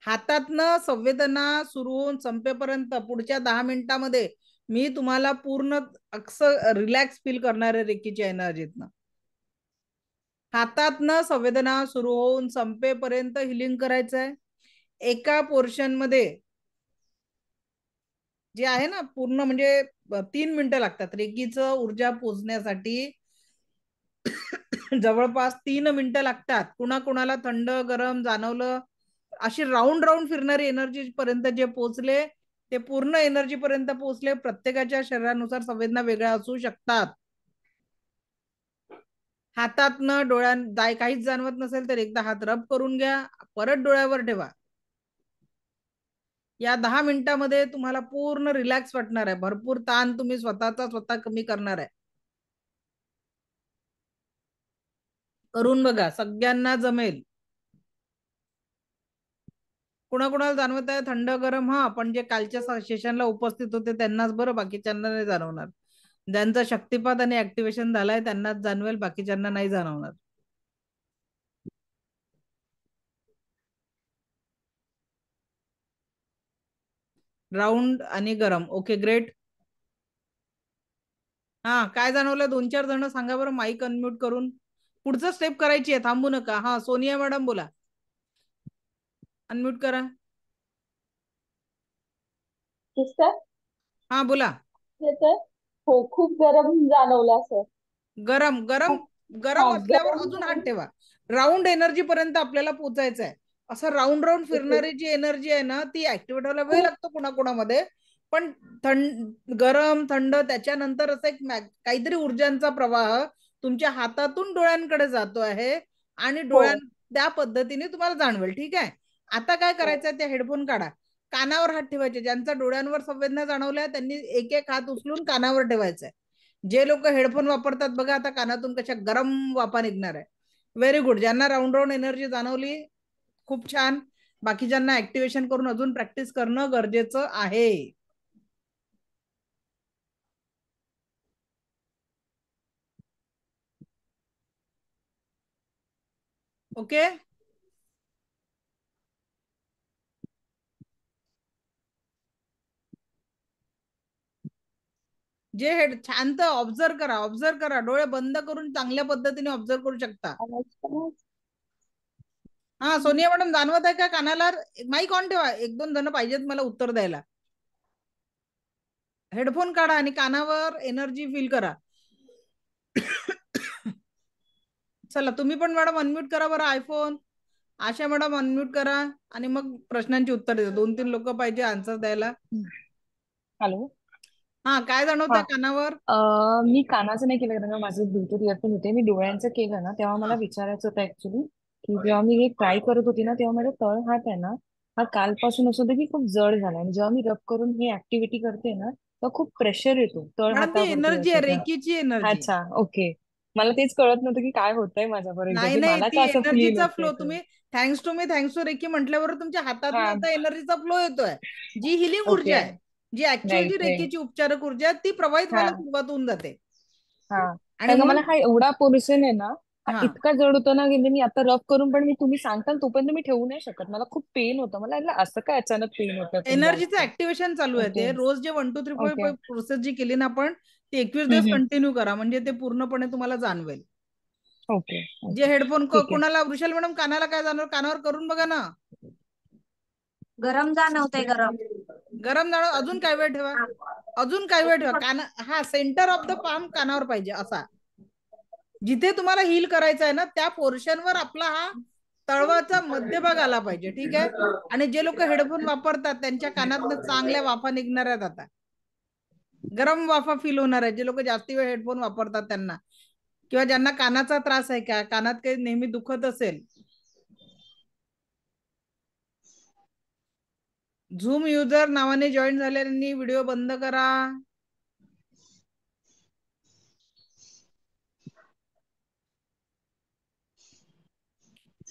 हातातनं संवेदना सुरू होऊन संपेपर्यंत पुढच्या 10 मिनिटांमध्ये मी तुम्हाला पूर्ण रिलॅक्स फील करणार आहे रेकीच्या एनर्जीतनं. हातातनं संवेदना सुरू होऊन संपेपर्यंत हिलिंग करायचं आहे. एका पोर्शन मध्ये जे आहे ना पूर्ण म्हणजे 3 मिनिटं लागतात रेकीचं ऊर्जा पोचण्यासाठी. जवळपास 3 मिनिटं लागतात. कुणाकुणाला थंड गरम जाणवलं, अशी राऊंड राऊंड फिरणारी एनर्जी पर्यंत जे पोहोचले ते पूर्ण एनर्जी पर्यंत पोहोचले. प्रत्येकाच्या शरीरानुसार संवेदना वेगळ्या असू शकतात. हातातनं डोळ्यात काहीच जाणवत नसेल तर एकदा हात रब करून घ्या, परत डोळ्यावर ठेवा. या 10 मिनिटांमध्ये तुम्हाला पूर्ण रिलॅक्स वाटणार आहे. भरपूर ताण तुम्ही स्वतः कमी करणार आहे. करून बघा, सगळ्यांना जमेल. कुणाकुणाला जाणवत आहे थंड गरम? हा, पण जे कालच्या सेशनला उपस्थित होते त्यांनाच बरं, बाकीच्यांना नाही जाणवणार. ज्यांचा शक्तिपात आणि ऍक्टिव्हेशन झालाय त्यांनाच जाणवेल, बाकीच्यांना नाही जाणवणार. राऊंड आणि गरम. Okay, great. हा, काय जाणवलं? 2-4 जण सांगा बरं, माईक अनम्यूट करून. पुढचं स्टेप करायची आहे, थांबू नका. हा, सोनिया मॅडम बोला, अनम्यूट करा. हा बोला. हो, खूप गरम जाणवलं सर. गरम गरम गरम असल्यावर अजून हात ठेवा. राऊंड एनर्जी पर्यंत आपल्याला पोहोचायचं आहे. असं राऊंड राऊंड फिरणारी जी एनर्जी आहे ना ती ऍक्टिव्हेट व्हायला वेळ लागतो कुणाकुणामध्ये, पण गरम थंड त्याच्यानंतर असं एक काहीतरी ऊर्जांचा प्रवाह तुमच्या हातातून डोळ्यांकडे जातो आहे आणि त्या पद्धतीने तुम्हाला जाणवेल. ठीक आहे, आता काय करायचंय, ते हेडफोन काढा, कानावर हात ठेवायचे. ज्यांचा डोळ्यांवर संवेदना जाणवल्या त्यांनी एक एक हात उचलून कानावर ठेवायचा आहे. जे लोक हेडफोन वापरतात बघा, आता कानातून कशा गरम वाफा निघणार आहे. Very good. ज्यांना राऊंड राऊंड एनर्जी जाणवली, खूप छान. बाकीच्यांना ऍक्टिव्हेशन करून अजून प्रॅक्टिस करणं गरजेचं आहे. ओके, जे हेड शांत ऑब्झर्व करा, डोळे बंद करून चांगल्या पद्धतीने ऑब्झर्व करू शकता. हा, सोनिया मॅडम जाणवत आहे का कानाला? माईक ऑन ठेवा. 1-2 जण पाहिजेत मला उत्तर द्यायला. हेडफोन काढा आणि कानावर एनर्जी फील करा. चला, तुम्ही पण मॅडम अनम्यूट करा बरं आयफोन. आशा मॅडम अनम्यूट करा आणि मग प्रश्नांची उत्तर द्या. 2-3 लोक पाहिजे आन्सर द्यायला. हॅलो. हा, काय जाणवतं कानावर? मी कानाचं नाही केलं कारण माझे ब्लूटूथ इयरफोन होते. मी डोळ्यांचं केलं ना तेव्हा मला विचारायचं होतं ऍक्च्युली, की जेव्हा मी हे ट्राय करत होती ना तेव्हा माझा तळ हात आहे ना हा कालपासून असं होतं की खूप जड झाला, आणि जेव्हा मी रब करून ही ऍक्टिव्हिटी करते ना तेव्हा खूप प्रेशर येतो तळ मॅडम ती हातावरती एनर्जी आहे, असं. रेकीची एनर्जी. अच्छा, ओके. मला तेच कळत नव्हतं की काय होतंय माझ्याबरोबर नाही एक्झॅक्टली. नाही, मला ती का असं फील एनर्जीचा फ्लो. होतंय ते. तुम्ही थँक्स टू रेकी म्हटल्यावर तुमच्या हातातून हा, आता एनर्जीचा फ्लो येतोय. जी हिलिंग ऊर्जा ओके. आहे, जी ऍक्च्युअल जी राईट राईट. रेकीची उपचारक ऊर्जा आहे ती प्रवाहित हा व्हायला सुरुवात होऊन जाते. हा, आणि कारण का मला म्हणून हा एवढा पोर्शन आहे ना हा हा इतका जड होता ना, म्हणजे मी आता रफ करून पण मी तुम्ही सांगताल तोपर्यंत मी ठेवू नाही शकत. मला खूप पेन होतं. मला वाटलं असं काय अचानक पेन होतं खूप एनर्जीचं जास्त. ऍक्टिव्हेशन चालू आहे. ओके ते रोज जे 1 2 3 ओके. 4 प्रोसेस जी केली ना आपण, ती 21 दिवस हम्म. कंटिन्यू करा, म्हणजे ते पूर्णपणे तुम्हाला जाणवेल. ओके जे ओके हेडफोन ठीक आहे. कोणाला, वृषाल मॅडम कानाला काय जाणवलं? कानावर करून बघा ना. गरम जाणवतंय, गरम. गरम जाणव. अजून काय वेळ ठेवा, अजून काय वेळ ठेवा. काना, हा, सेंटर ऑफ द पाम कानावर पाहिजे. असा जिथे तुम्हाला हील करायचा आहे ना त्या पोर्शनवर आपला हा तळवाचा मध्यभाग आला पाहिजे. ठीक आहे, आणि जे लोक हेडफोन वापरतात त्यांच्या कानातनं चांगल्या वाफा निघणार आहेत. आता गरम वाफा फील होणार आहे जे लोक जास्ती वेळ हेडफोन वापरतात त्यांना, किंवा ज्यांना कानाचा त्रास आहे, का कानात काही नेहमी दुखत असेल. झूम युजर नावाने जॉईन झालेल्यांनी व्हिडिओ बंद करा.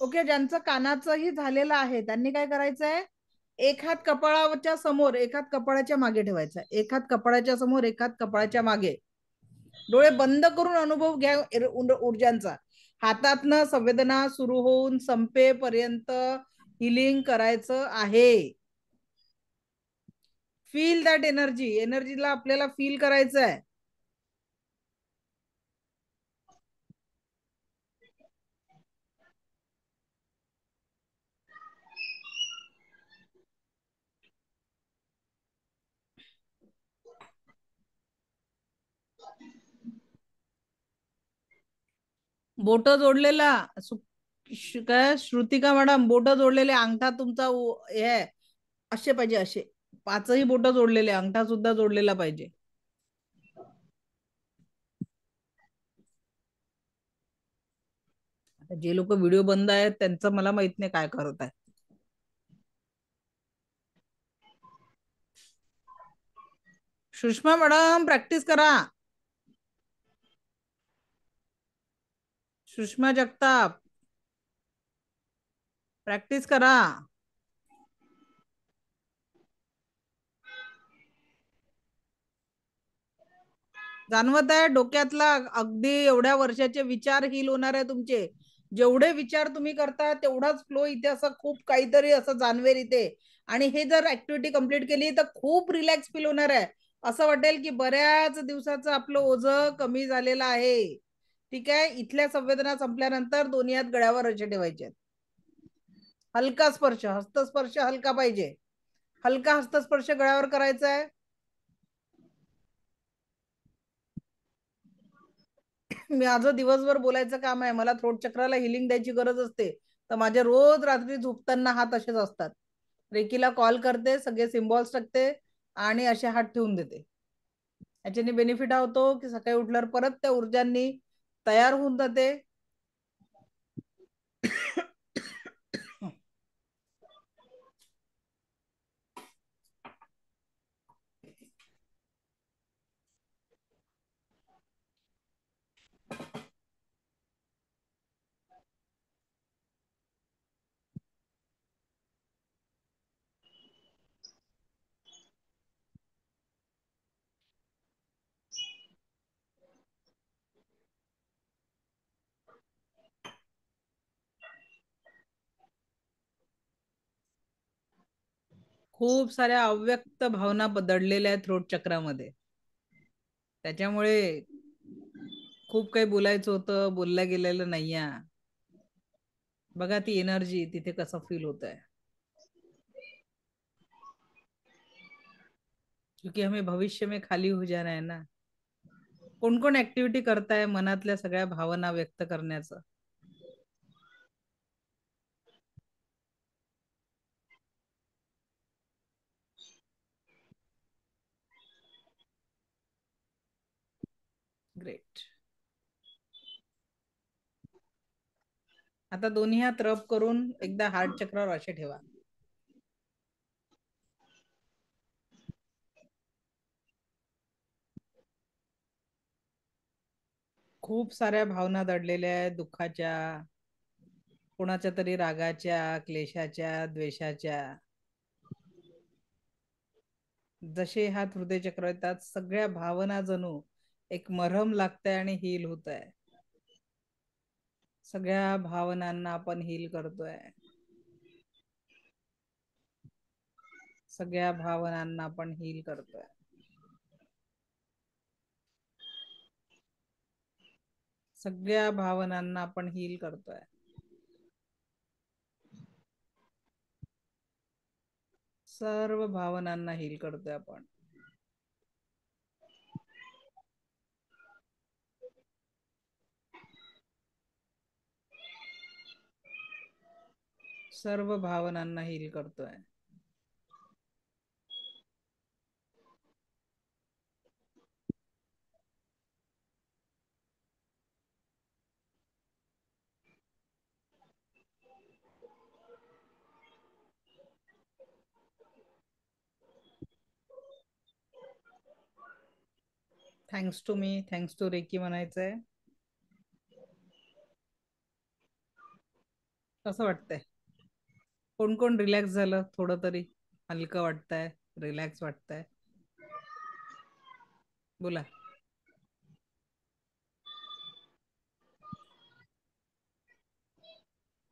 ओके, ज्यांचं कानाचंही झालेलं आहे त्यांनी काय करायचंय, एक हात कपाळाच्या समोर, एक हात कपाळाच्या मागे ठेवायचा. एक हात कपाळाच्या समोर, एक हात कपाळाच्या मागे. डोळे बंद करून अनुभव घ्या ऊर्जांचा. हातातनं संवेदना सुरू होऊन संपेपर्यंत हिलिंग करायचं आहे. Feel that energy. एनर्जीला आपल्याला फील करायचं आहे. बोट जोडलेला काय श्रुतिका मॅडम, बोट जोडलेले, अंगठा तुमचा हे असे पाहिजे, असे 5ही बोट जोडलेले, अंगठा सुद्धा जोडलेला पाहिजे. जे लोक व्हिडिओ बंद आहेत त्यांचं मला माहित नाही काय करत आहे. सुषमा मॅडम प्रॅक्टिस करा. सुषमा जगताप प्रॅक्टिस करा. जाणवत आहे डोक्यातला अगदी एवढ्या वर्षाचे विचार हील होणार आहे तुमचे. जेवढे विचार तुम्ही करता तेवढाच फ्लो इथे असं खूप काहीतरी असं जाणवेल इथे. आणि हे जर ऍक्टिव्हिटी कंप्लीट केली तर खूप रिलॅक्स फील होणार आहे. असं वाटेल की बऱ्याच दिवसाचं आपलं ओझं कमी झालेलं आहे. ठीक आहे. इथल्या संवेदना संपल्यानंतर दोन्ही हात गळ्यावर असे ठेवायचे. हलका स्पर्श, हस्तस्पर्श हलका पाहिजे. हलका हस्तस्पर्श गळ्यावर करायचा आहे. माझं दिवसभर बोलायचं काम आहे. मला थ्रोट चक्राला हिलिंग द्यायची गरज असते. तर माझे रोज रात्री झोपताना हात असेच असतात. रेकीला कॉल करते, सगळे सिम्बॉल्स टाकते आणि असे हात ठेवून देते. याच्याने बेनिफिट हा होतो की सकाळी उठल्यावर परत त्या ऊर्जांनी तयार होऊन जाते. खूप साऱ्या अव्यक्त भावना दडलेल्या आहेत थ्रोट चक्रामध्ये. त्याच्यामुळे खूप काही बोलायचं होतं, बोलल्या गेलेलं नाहीये. बघा ती एनर्जी तिथे कसं फील होत आहे. क्योंकि हमें भविष्य में खाली हो जाना है ना. कोण कोण ऍक्टिव्हिटी करताय मनातल्या सगळ्या भावना व्यक्त करण्याचं? ग्रेट. आता दोन्ही हात रब करून एकदा हार्ट चक्रावर असे ठेवा. खूप साऱ्या भावना दडलेल्या आहेत, दुःखाच्या, कोणाच्या तरी रागाच्या, क्लेशाच्या, द्वेषाच्या. जसे हात हृदय चक्र येतात सगळ्या भावना जणू एक मरहम लागते आणि हील होत आहे. सगळ्या भावनांना आपण हील करतोय. सगळ्या भावनांना आपण हील करतोय. सगळ्या भावनांना आपण हील करतोय. सर्व भावनांना हील करतोय आपण. सर्व भावनांना हील करतोय. Thanks to me, thanks to reiki म्हणायचंय. कसं वाटतंय? कोण कोण रिलॅक्स झालं? थोडं तरी हलकं वाटतंय, रिलॅक्स वाटतंय? बोला.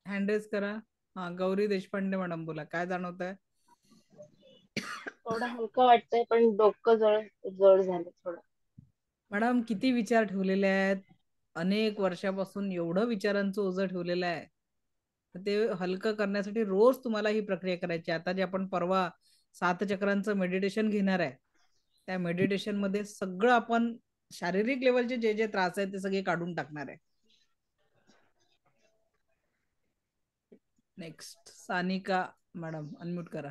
हँड रेज करा. हा, गौरी देशपांडे मॅडम बोला, काय जाणवत आहे? थोडं हलकं वाटतंय पण डोकं जड जड झालं थोडं. मॅडम किती विचार ठेवलेले आहेत, अनेक वर्षापासून एवढं विचारांचं ओझं ठेवलेलं आहे. ते हलकं करण्यासाठी रोज तुम्हाला ही प्रक्रिया करायची. आता जे आपण परवा 7 चक्रांचं मेडिटेशन घेणार आहे, त्या मेडिटेशन मध्ये सगळं आपण शारीरिक लेवलचे जे जे त्रास आहेत ते सगळे काढून टाकणार आहे. नेक्स्ट सानिका मॅडम, अनम्यूट करा.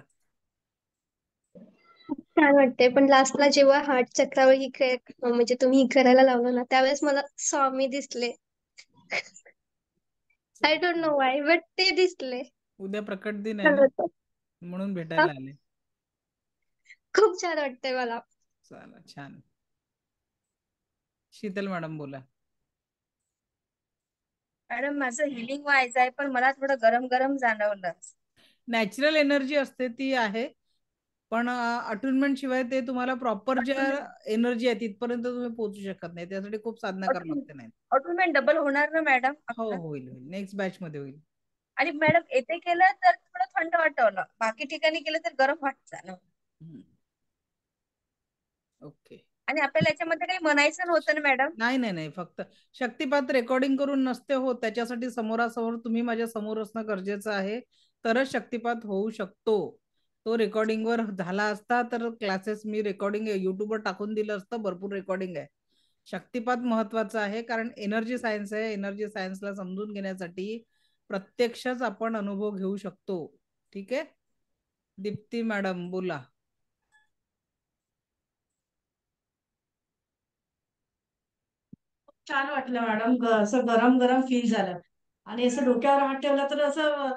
खूप छान वाटतंय, पण लास्टला जेव्हा हार्ट चक्रावर म्हणजे तुम्ही ही करायला लावलं ना, त्यावेळेस मला स्वामी दिसले. I don't know Y, but ते दिसले. उद्या प्रकट दिन आहे छान ना, वाटतं. म्हणून हा, भेटायला आले. खूप छान वाटतंय मला. चला, छान. शीतल मॅडम बोला. मॅडम माझं हिलिंग व्हायचं आहे, पण मला थोडं गरम गरम जाणवलं. नॅचरल एनर्जी असते ती आहे, पण अटुनमेंट शिवाय ते तुम्हाला प्रॉपर ज्या एनर्जी आहे तिथपर्यंत तुम्ही पोहोचू शकत नाही. त्यासाठी खूप साधना करावी लागते. नाही, ऑटोमेट डबल होणार ना मॅडम हो आपलं? होईल होईल, नेक्स्ट बॅच मध्ये होईल. आणि मॅडम येथे केलं तर थोडं थंड वाटवलं, बाकी ठिकाणी केलं तर गरम वाटतं ना. ओके. आणि आपल्याला याच्यामध्ये काही म्हणायचं नव्हतं ना मॅडम? नाही नाही नाही, फक्त शक्तिपात रेकॉर्डिंग करून नसते होत, त्याच्यासाठी समोरासमोर तुम्ही माझ्या समोर असणं गरजेचं आहे, तरच शक्तिपात होऊ शकतो. तो रेकॉर्डिंग वर झाला असता तर क्लासेस मी रेकॉर्डिंग युट्यूबवर टाकून दिलं असतं. भरपूर रेकॉर्डिंग आहे. शक्तिपात महत्वाचा आहे, कारण एनर्जी सायन्स आहे. एनर्जी सायन्सला समजून घेण्यासाठी प्रत्यक्षच आपण अनुभव घेऊ शकतो. ठीक आहे. दीप्ती मॅडम बोला. छान वाटलं मॅडम, असं गरम गरम फील झालं आणि असं डोक्यावर हात ठेवला तर असं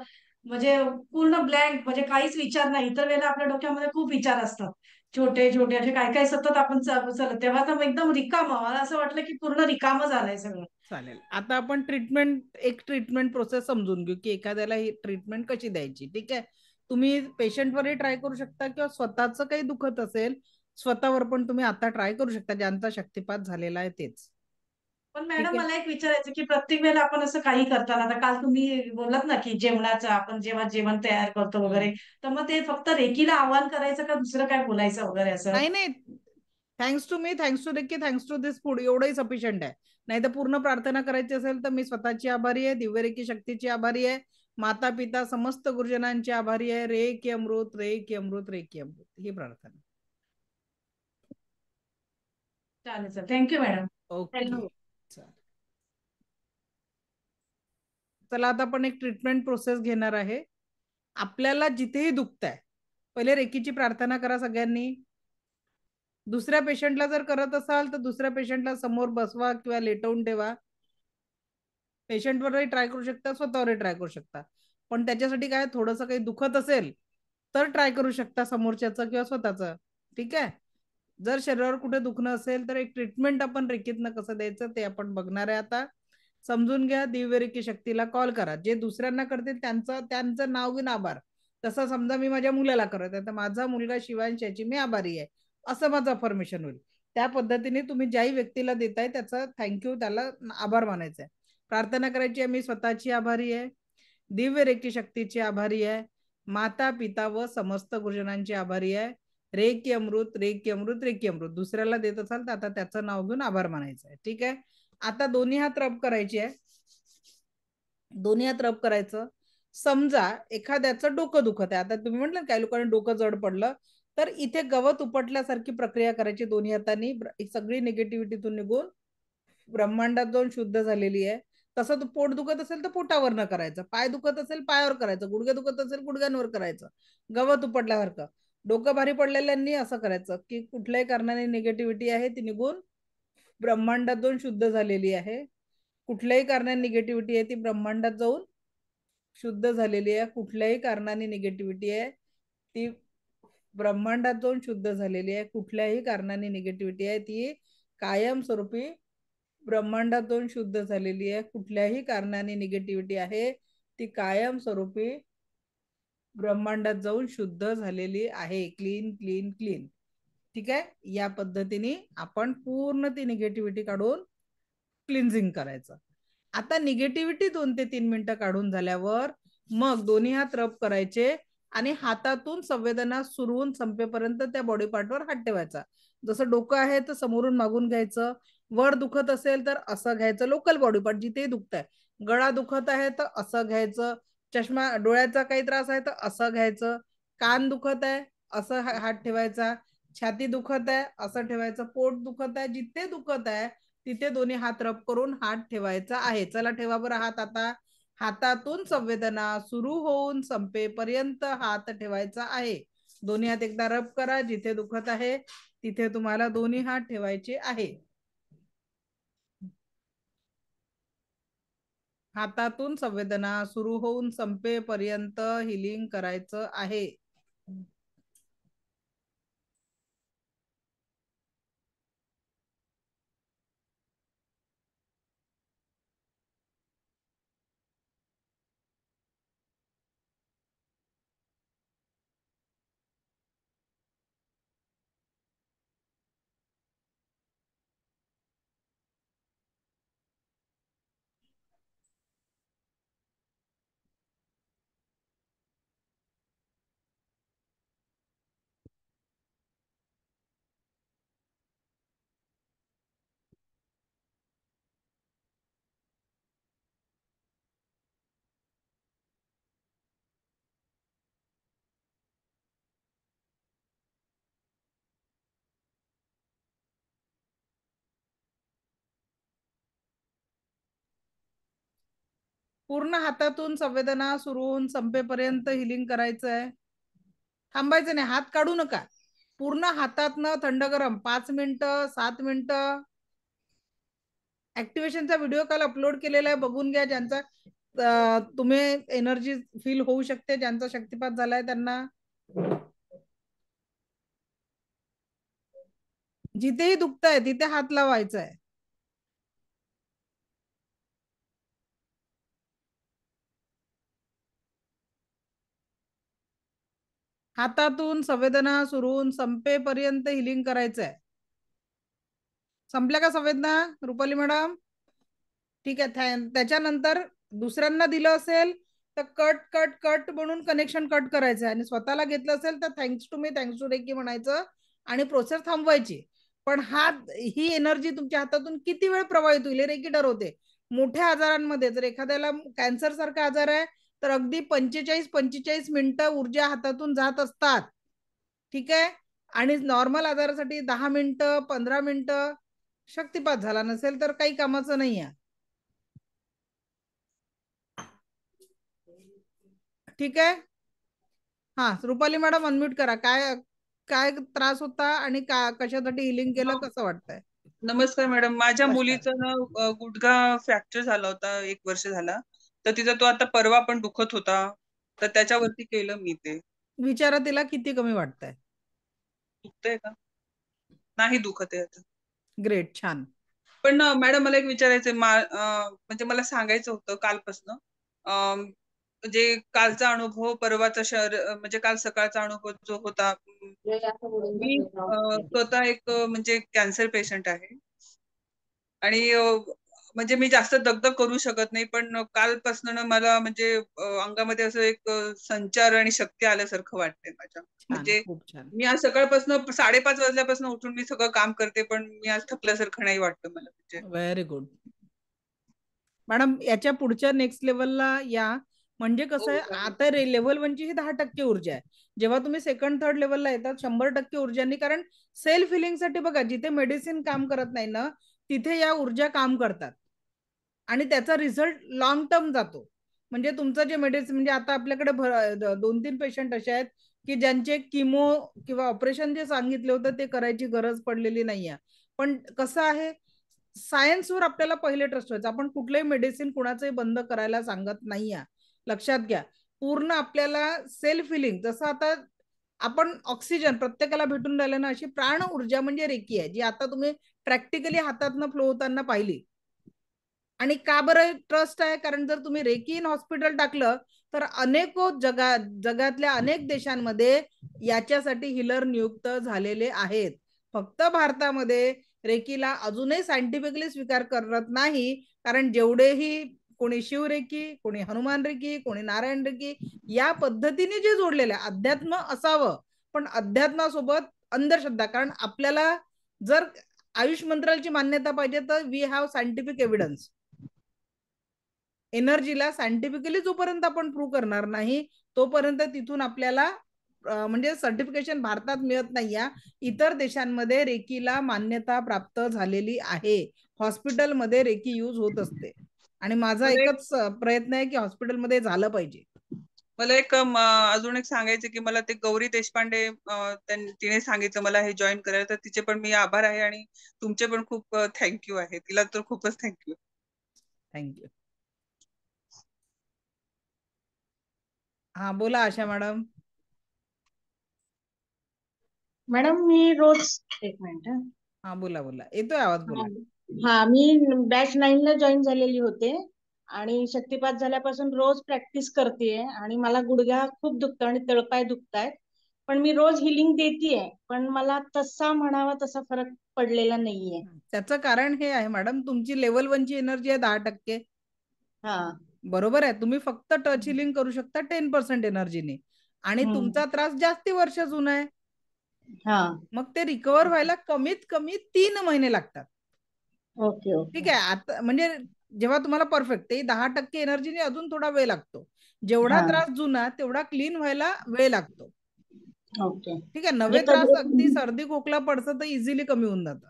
म्हणजे पूर्ण ब्लँक, म्हणजे काहीच विचार नाही. इतर वेळेला आपल्या डोक्यामध्ये खूप विचार असतात, छोटे छोटे असे काय काय सतत आपण चालत, तेव्हा तर एकदम रिकाम, मला असं वाटलं की पूर्ण रिकाम झालंय सगळं. चालेल, आता आपण एक ट्रीटमेंट प्रोसेस समजून घेऊ की एखाद्याला ही ट्रीटमेंट कशी द्यायची. ठीक आहे, तुम्ही पेशंटवरही ट्राय करू शकता किंवा स्वतःच काही दुखत असेल स्वतःवर पण तुम्ही आता ट्राय करू शकता, ज्यांचा शक्तिपात झालेला आहे तेच. पण ठीक मॅडम आहे. मला एक विचारायचं की प्रत्येक वेळेला आपण असं काही करताना, आता काल तुम्ही बोललात ना की जेवणाचं आपण जेव्हा जेवण तयार करतो वगैरे, तर मग ते फक्त रेकीला आव्हान करायचं का दुसरं काय बोलायचं वगैरे असं? नाही नाही, thanks to me, thanks to reiki, thanks to this food, एवढंही सफिशियंट आहे. नाही तर पूर्ण प्रार्थना करायची असेल तर मी स्वतःची आभारी आहे, दिव्य रेकी शक्तीची आभारी आहे, माता पिता समस्त गुरुजनांची आभारी आहे. रे की अमृत, रे की अमृत, रे की अमृत, ही प्रार्थना. चालेल सर, थँक्यू मॅडम. ओके. चला, आता आपण एक ट्रीटमेंट प्रोसेस घेणार आहे. आपल्याला जिथेही दुखतंय, पहिले रेकीची प्रार्थना करा सगळ्यांनी. दुसऱ्या पेशंटला जर करत असाल तर दुसऱ्या पेशंटला समोर बसवा किंवा लेटवून ठेवा. पेशंटवरही ट्राय करू शकता, स्वतःवरही ट्राय करू शकता, पण त्याच्यासाठी काय, थोडंसं काही दुखत असेल तर ट्राय करू शकता समोरच्याचं किंवा स्वतःचं. ठीक आहे. जर शरीरावर कुठे दुखणं असेल तर एक ट्रीटमेंट आपण रेकीतनं कसं द्यायचं ते आपण बघणार आहे. आता समजून घ्या. दिव्य रेकी शक्तीला कॉल करा. जे दुसऱ्यांना करतील त्यांचं नाव घेऊन आभार. तसं समजा मी माझ्या मुलाला करत आहे तर माझा मुलगा शिवांश याची मी आभारी आहे, असं माझं अफर्मेशन होईल. त्या पद्धतीने तुम्ही ज्याही व्यक्तीला देताय त्याचा थँक्यू, त्याला आभार मानायचा आहे. प्रार्थना करायची आहे, मी स्वतःची आभारी आहे, दिव्य रेकी शक्तीची आभारी आहे, माता पिता व समस्त गुरुजनांची आभारी आहे. रे की अमृत, रे की अमृत, रे की अमृत. दुसऱ्याला देत असाल तर आता त्याचं नाव घेऊन आभार मानायचं आहे. ठीक आहे. आता दोन्ही हात रब करायचे आहे. दोन्ही हात रब करायचं. समजा एखाद्याचं डोकं दुखत आहे, आता तुम्ही म्हटलं काही लोकांनी डोकं जड पडलं, तर इथे गवत उपटल्यासारखी प्रक्रिया करायची दोन्ही हातांनी. सगळी निगेटिव्हिटीतून निघून ब्रह्मांडात जाऊन शुद्ध झालेली आहे. तसं पोट दुखत असेल तर पोटावर न करायचं, पाय दुखत असेल पायावर करायचं, गुडघे दुखत असेल गुडघ्यांवर करायचं, गवत उपटल्यासारखं. डोकं भारी पडलेल्यांनी असं करायचं की कुठल्याही कारणाने निगेटिव्हिटी आहे ती निघून ब्रह्मांडात जाऊन शुद्ध झालेली आहे. कुठल्याही कारणाने निगेटिव्हिटी आहे ती ब्रह्मांडात जाऊन शुद्ध झालेली आहे. कुठल्याही कारणाने निगेटिव्हिटी आहे ती ब्रह्मांडात जाऊन शुद्ध झालेली आहे. कुठल्याही कारणाने निगेटिव्हिटी आहे ती कायमस्वरूपी ब्रह्मांडात जाऊन शुद्ध झालेली आहे. कुठल्याही कारणाने निगेटिव्हिटी आहे ती कायमस्वरूपी ब्रह्मांडात जाऊन शुद्ध झालेली आहे. Clean clean clean. ठीक आहे. या पद्धतीने आपण पूर्ण ती निगेटिव्हिटी काढून क्लिन्झिंग करायचं. आता निगेटिव्हिटी 2 ते 3 मिनिटं काढून झाल्यावर मग दोन्ही हात रब करायचे आणि हातातून संवेदना सुरू होऊन संपेपर्यंत त्या बॉडी पार्टवर हात ठेवायचा. जसं डोकं आहे तर समोरून मागून घ्यायचं, वर दुखत असेल तर असं घ्यायचं, लोकल बॉडी पार्ट जिथे दुखत आहे. गळा दुखत आहे तर असं घ्यायचं, चष्मा डोळ्याचा काही त्रास आहे तर असं घ्यायचं, कान दुखत आहे असं हात ठेवायचा, छाती दुखत आहे असं ठेवायचं, पोट दुखत आहे जिथे दुखत आहे तिथे दोन्ही हात रब करून हात ठेवायचा आहे. चला ठेवा बरं हात. आता हातातून संवेदना सुरू होऊन संपेपर्यंत हात ठेवायचा आहे. दोन्ही हात एकदा रब करा, जिथे दुखत आहे तिथे तुम्हाला दोन्ही हात ठेवायचे आहे. हातातून संवेदना सुरू होऊन संपेपर्यंत हिलिंग करायचं आहे. पूर्ण हातातून संवेदना सुरू होऊन संपेपर्यंत हिलिंग करायचं आहे. थांबायचं नाही, हात काढू नका. पूर्ण हातातनं थंड गरम 5 मिनिटं 7 मिनिटं. ऍक्टिव्हेशनचा व्हिडिओ काल अपलोड केलेला आहे, बघून घ्या. ज्यांचा तुम्ही एनर्जी फील होऊ शकते, ज्यांचा शक्तिपात झालाय त्यांना. जिथेही दुखतंय तिथे हात लावायचा आहे. हातातून संवेदना सुरू होऊन संपेपर्यंत हिलिंग करायचं आहे. संपल्या का संवेदना रुपाली मॅडम? ठीक आहे. त्याच्यानंतर दुसऱ्यांना दिलं असेल तर कट कट कट म्हणून कनेक्शन कट करायचं आहे आणि स्वतःला घेतलं असेल तर thanks to me, thanks to reiki म्हणायचं आणि प्रोसेस थांबवायची. पण ही एनर्जी तुमच्या हातातून किती वेळ प्रवाहित होईल रेकी ठरवते. मोठ्या आजारांमध्ये जर एखाद्याला कॅन्सर सारखा आजार आहे तर अगदी 45-45 मिनिटं ऊर्जा हातातून जात असतात. ठीक आहे. आणि नॉर्मल आजारासाठी 10 मिनिटं 15 मिनिटं. शक्तिपात झाला नसेल तर काही कामाचं नाही आहे. ठीक आहे. हा रुपाली मॅडम अनम्यूट करा. काय काय त्रास होता आणि कशासाठी हिलिंग केलं, कसं वाटतंय? नमस्कार मॅडम. माझ्या नमस्कार. मुलीचा ना गुडघा फ्रॅक्चर झाला होता 1 वर्ष झाला, तर तिचा तो आता परवा पण दुखत होता, तर त्याच्यावरती केलं मी ते. विचारा तिला किती कमी वाटतंय. दुखतंय का? नाही दुखत आहे आता. ग्रेट, छान. पण मॅडम मला एक विचारायचंय, म्हणजे मला सांगायचं होतं कालपासनं. म्हणजे कालचा अनुभव, परवाचा म्हणजे काल सकाळचा अनुभव जो होता. मी स्वतः एक म्हणजे कॅन्सर पेशंट आहे आणि म्हणजे मी जास्त दगदग करू शकत नाही, पण कालपासून मला म्हणजे अंगामध्ये असं एक संचार आणि शक्ती आल्यासारखं वाटतंय माझ्या. म्हणजे खूप छान. मी आज सकाळपासून 5:30 वाजल्यापासून उठून मी सगळं काम करते, पण मी आज थकल्यासारखं नाही वाटतं मला. म्हणजे व्हेरी गुड मॅडम. याच्या पुढच्या नेक्स्ट लेवलला या. म्हणजे कसं आहे, आता लेवल 1 ची ही 10% ऊर्जा आहे. जेव्हा तुम्ही सेकंड थर्ड लेवलला येतात 100% ऊर्जानी, कारण सेल्फ हिलिंग साठी बघा, जिथे मेडिसिन काम करत नाही ना तिथे या ऊर्जा काम करतात आणि त्याचा रिझल्ट लॉंग टर्म जातो. म्हणजे तुमचं जे मेडिसिन, म्हणजे आता आपल्याकडे 2-3 पेशंट असे आहेत की ज्यांचे किमो किंवा ऑपरेशन जे सांगितले होतं ते करायची गरज पडलेली नाहीये. पण कसं आहे, सायन्सवर आपल्याला पहिले ट्रस्ट व्हायचं. आपण कुठलंही मेडिसिन कुणाचंही बंद करायला सांगत नाहीये, लक्षात घ्या. पूर्ण आपल्याला सेल्फ हिलिंग, जसं आता आपण ऑक्सिजन प्रत्येकाला भेटून राहिलं ना, अशी प्राण ऊर्जा म्हणजे रेकी आहे, जी आता तुम्ही प्रॅक्टिकली हातातनं फ्लो होताना पाहिली. आणि का बरं ट्रस्ट आहे? कारण जर तुम्ही रेकी इन हॉस्पिटल टाकलं तर अनेको जगातल्या अनेक देशांमध्ये याच्यासाठी हिलर नियुक्त झालेले आहेत. फक्त भारतामध्ये रेकीला अजूनही सायंटिफिकली स्वीकार करत नाही, कारण जेवढेही कोणी शिवरेकी, कोणी हनुमान रेकी, कोणी नारायण रेकी या पद्धतीने जे जोडलेले अध्यात्म असावं, पण अध्यात्मासोबत अंधश्रद्धा, कारण आपल्याला जर आयुष मंत्रालयाची मान्यता पाहिजे तर वी हॅव सायंटिफिक एव्हिडन्स. एनर्जीला सायंटिफिकली जोपर्यंत आपण प्रूव्ह करणार नाही तोपर्यंत तिथून आपल्याला म्हणजे सर्टिफिकेशन भारतात मिळत नाही. इतर देशांमध्ये रेकीला मान्यता प्राप्त झालेली आहे. हॉस्पिटलमध्ये रेकी यूज होत असते आणि माझा एकच प्रयत्न आहे की हॉस्पिटलमध्ये झालं पाहिजे. मला एक अजून एक सांगायचं की मला ते गौरी देशपांडे तिने सांगितलं मला हे जॉईन करायला, तर तिचे पण मी आभार आहे आणि तुमचे पण खूप थँक्यू आहे. तिला तर खूपच थँक्यू. थँक्यू. हा बोला आशा मॅडम. मॅडम मी रोज एक मिनिट. हा बोला बोला, येतोय आवाज, बोला. हा मी बॅच 9 ला जॉईन झालेली होते आणि शक्तिपात झाल्यापासून रोज प्रॅक्टिस करतेय आणि मला गुडघ्या खूप दुखतं आणि तळपाय दुखतायत, पण मी रोज हिलिंग देतेय, पण मला तसा म्हणावा तसा फरक पडलेला नाहीये. त्याचं कारण हे आहे मॅडम, तुमची लेवल 1 ची एनर्जी आहे 10%. हा बरोबर आहे. तुम्ही फक्त टच हिलिंग करू शकता 10% एनर्जीने आणि तुमचा त्रास जास्ती वर्ष जुना आहे. मग ते रिकवर व्हायला कमीत कमी 3 महिने लागतात. Okay okay. ठीक आहे. आता म्हणजे जेव्हा तुम्हाला परफेक्ट, ते 10% एनर्जीने अजून थोडा वेळ लागतो. जेवढा त्रास जुना तेवढा क्लीन व्हायला वेळ लागतो. ओके. ठीक आहे. नवे त्रास अगदी सर्दी खोकला पडतं तर इझिली कमी होऊन जातं.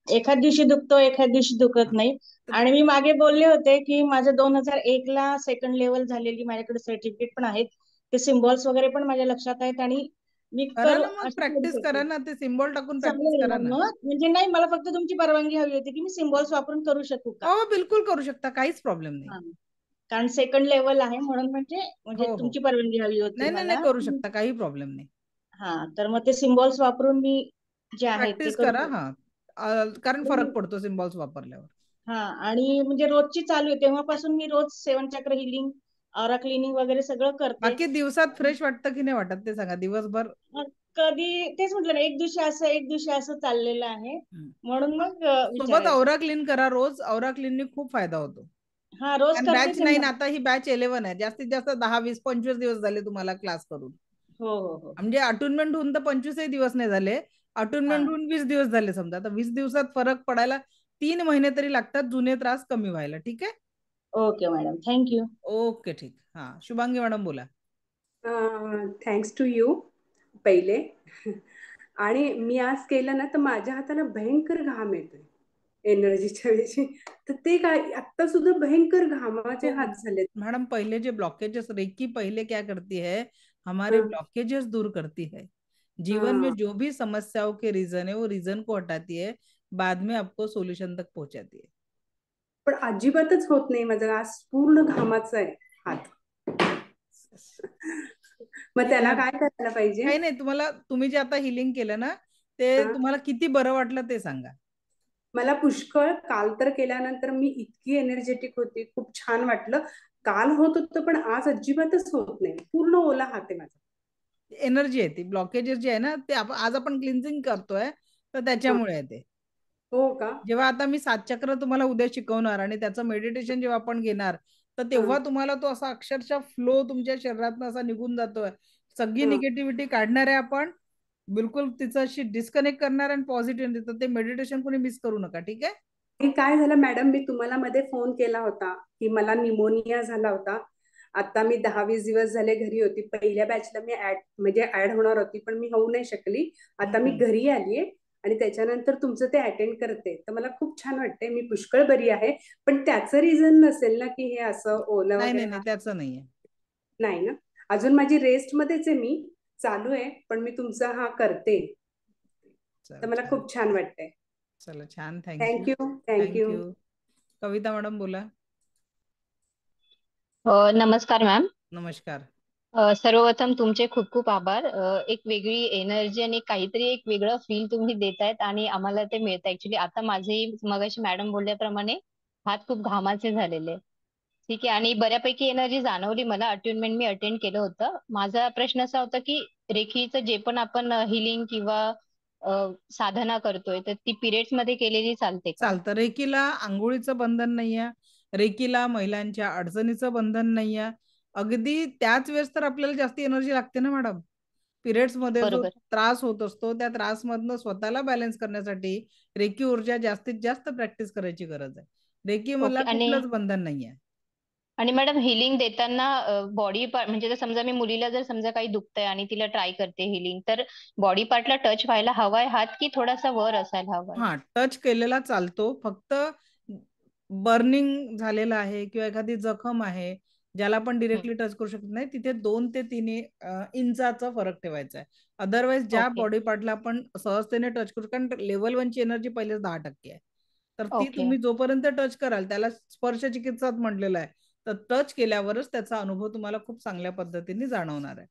एखाद दिवशी दुखतो, एखाद दिवशी दुखत नाही. आणि मी मागे बोलले होते की माझं 2001 ला सेकंड लेवल झालेली माझ्याकडे सर्टिफिकेट पण आहेत, ते सिम्बॉल्स वगैरे पण माझ्या लक्षात आहेत आणि मी करा ना मग, प्रॅक्टिस करा ना, ते सिम्बॉल टाकून प्रॅक्टिस करा ना. म्हणजे नाही, मला फक्त तुमची परवानगी हवी होती की मी सिम्बॉल्स वापरून करू शकू का? हो बिलकुल करू शकता, काहीच प्रॉब्लेम नाही. कारण सेकंड लेवल आहे म्हणून म्हणजे तुमची परवानगी हवी होती नाही मला. नाही करू शकता, काही प्रॉब्लेम नाही. हा तर मग ते सिम्बॉल्स वापरून मी जे आहे ते प्रॅक्टिस करा. हा कारण फरक पडतो सिम्बॉल्स वापरल्यावर. हा आणि म्हणजे रोजची चालू आहे तेव्हापासून मी रोज 7 चक्र हिलिंग, ऑरा क्लिनिंग वगैरे सगळं करते. बाकी दिवसात फ्रेश वाटतं की नाही वाटत ते सांगा, दिवसभर? कधी तेच म्हटलं ना, एक दिवशी असं एक दिवशी असं चाललेलं आहे, म्हणून मग सोबत औरा क्लीन करा रोज. औरा क्लीनने खूप फायदा होतो. हा रोज करते. बॅच 9 आता ही बॅच 11 आहे. जास्तीत जास्त 10, 20, 25 दिवस झाले तुम्हाला क्लास करून. हो हो हो. म्हणजे अटुनमेंट होऊन तर 25 दिवस नाही झाले, अटुनमेंट होऊन 20 दिवस झाले समजा. आता 20 दिवसात फरक पडायला 3 महिने तरी लागतात, जुने त्रास कमी व्हायला. ठीक आहे. Okay madam, thank you. ओके ठीक. हा शुभांगी मॅडम बोला. थँक्स टू यू पहिले. आणि मी आज केलं ना तर माझ्या हाताला भयंकर घाम येतोय एनर्जीच्या वेळी, तर ते काय आता सुद्धा भयंकर घामाचे हात झाले. मैडम पहले जो ब्लॉकेजेस, रेकी पहले क्या करती है, हमारे ब्लॉकेजेस दूर करती है. जीवन में जो भी समस्याओं के रीजन है वो रीजन को हटाती है, बाद में आपको सोल्यूशन तक पहुंचाती है. पण अजिबातच होत नाही माझं, आज पूर्ण घामाचा आहे हात. मग त्याला काय करायला पाहिजे? काही नाही, तुम्ही जे आता हिलिंग केलं ना ते तुम्हाला किती बरं वाटलं ते सांगा. मला पुष्कळ काल तर केल्यानंतर मी इतकी एनर्जेटिक होती, खूप छान वाटलं. काल होत होतं पण आज अजिबातच होत नाही, पूर्ण ओला हात आहे माझा. एनर्जी आहे ती, ब्लॉकेजेस जे आहे ना ते आज आपण क्लिन्झिंग करतोय तर त्याच्यामुळे आहे ते. हो का? जेव्हा आता मी 7 चक्र तुम्हाला उद्या शिकवणार आणि त्याचं मेडिटेशन जेव्हा आपण घेणार तर तेव्हा तुम्हाला तो असा अक्षरशः फ्लो तुमच्या शरीरातून असा निघून जातोय. सगळी निगेटिव्हिटी काढणार आहे आपण, बिलकुल तिच्याशी डिस्कनेक्ट करणार आणि पॉझिटिव्ह. तर ते मेडिटेशन कोणी मिस करू नका. ठीक आहे. काय झालं मॅडम, मी तुम्हाला मध्ये फोन केला होता की मला निमोनिया झाला होता. आता मी 10-20 दिवस झाले घरी होती. पहिल्या बॅचला मी ऍड होणार होती पण मी होऊ नाही शकली. आता मी घरी आलीये आणि त्याच्यानंतर तुमचं ते अटेंड करते, तर मला खूप छान वाटतंय. मी पुष्कळ बरी आहे, पण त्याचं रिझन नसेल ना की हे असं ओलं वगैरे? नाही त्याचं नाहीये. नाही ना, अजून माझी रेस्ट मध्येच आहे, मी चालू आहे, पण मी तुमचा हा करते तर मला खूप छान वाटतंय. चला छान, थँक्यू. कविता मॅडम बोला. नमस्कार मॅम. नमस्कार. सर्वप्रथम तुमचे खूप खूप आभार. एक वेगळी एनर्जी आणि काहीतरी एक वेगळं फील तुम्ही देतायत आणि आम्हाला ते मिळतं. ऍक्च्युली आता माझे मगाशी मॅडम बोलल्याप्रमाणे हात खूप घामाचे झालेले. ठीक आहे, आणि बऱ्यापैकी एनर्जी जाणवली मला. अटेन्डमेंट मी अटेंड केलं होतं. माझा प्रश्न असा होता की रेखीचं जे पण आपण हिलिंग किंवा साधना करतोय तर ती पिरियड्स मध्ये केलेली चालते का? चालतं. रेकीला आंघोळीचं बंधन नाहीये, रेकीला महिलांच्या अडचणीचं बंधन नाहीये. अगदी त्याच वेळेस तर आपल्याला जास्त एनर्जी लागते ना मॅडम. पिरियड्स मध्ये जो बरोबर. त्रास होत असतो त्या त्रासमधनं स्वतःला बॅलन्स करण्यासाठी रेकी ऊर्जा जास्तीत जास्त प्रॅक्टिस करायची गरज आहे. रेकी मला ओके. कुठलंच बंधन नाहीये. आणि मॅडम हिलिंग देताना बॉडी पार्ट म्हणजे जर समजा मी मुलीला जर समजा काही दुखतंय आणि तिला ट्राय करते हिलिंग, तर बॉडी पार्टला टच व्हायला हवाय हात की थोडासा वर असायला हवाय? हा, टच केलेला चालतो. फक्त बर्निंग झालेला आहे किंवा एखादी जखम आहे ज्याला आपण डिरेक्टली टच करू शकत नाही, तिथे 2 ते 3 इंचाचा फरक ठेवायचा आहे. अदरवाईज ज्या ओके. बॉडी पार्टला आपण सहजतेने टच करू, कारण लेवल 1 ची एनर्जी पहिलेच 10% आहे. तर ती ओके. तुम्ही जोपर्यंत टच कराल, त्याला स्पर्श चिकित्सात म्हटलेलं आहे. तर टच केल्यावरच त्याचा अनुभव तुम्हाला खूप चांगल्या पद्धतीने जाणवणार आहे.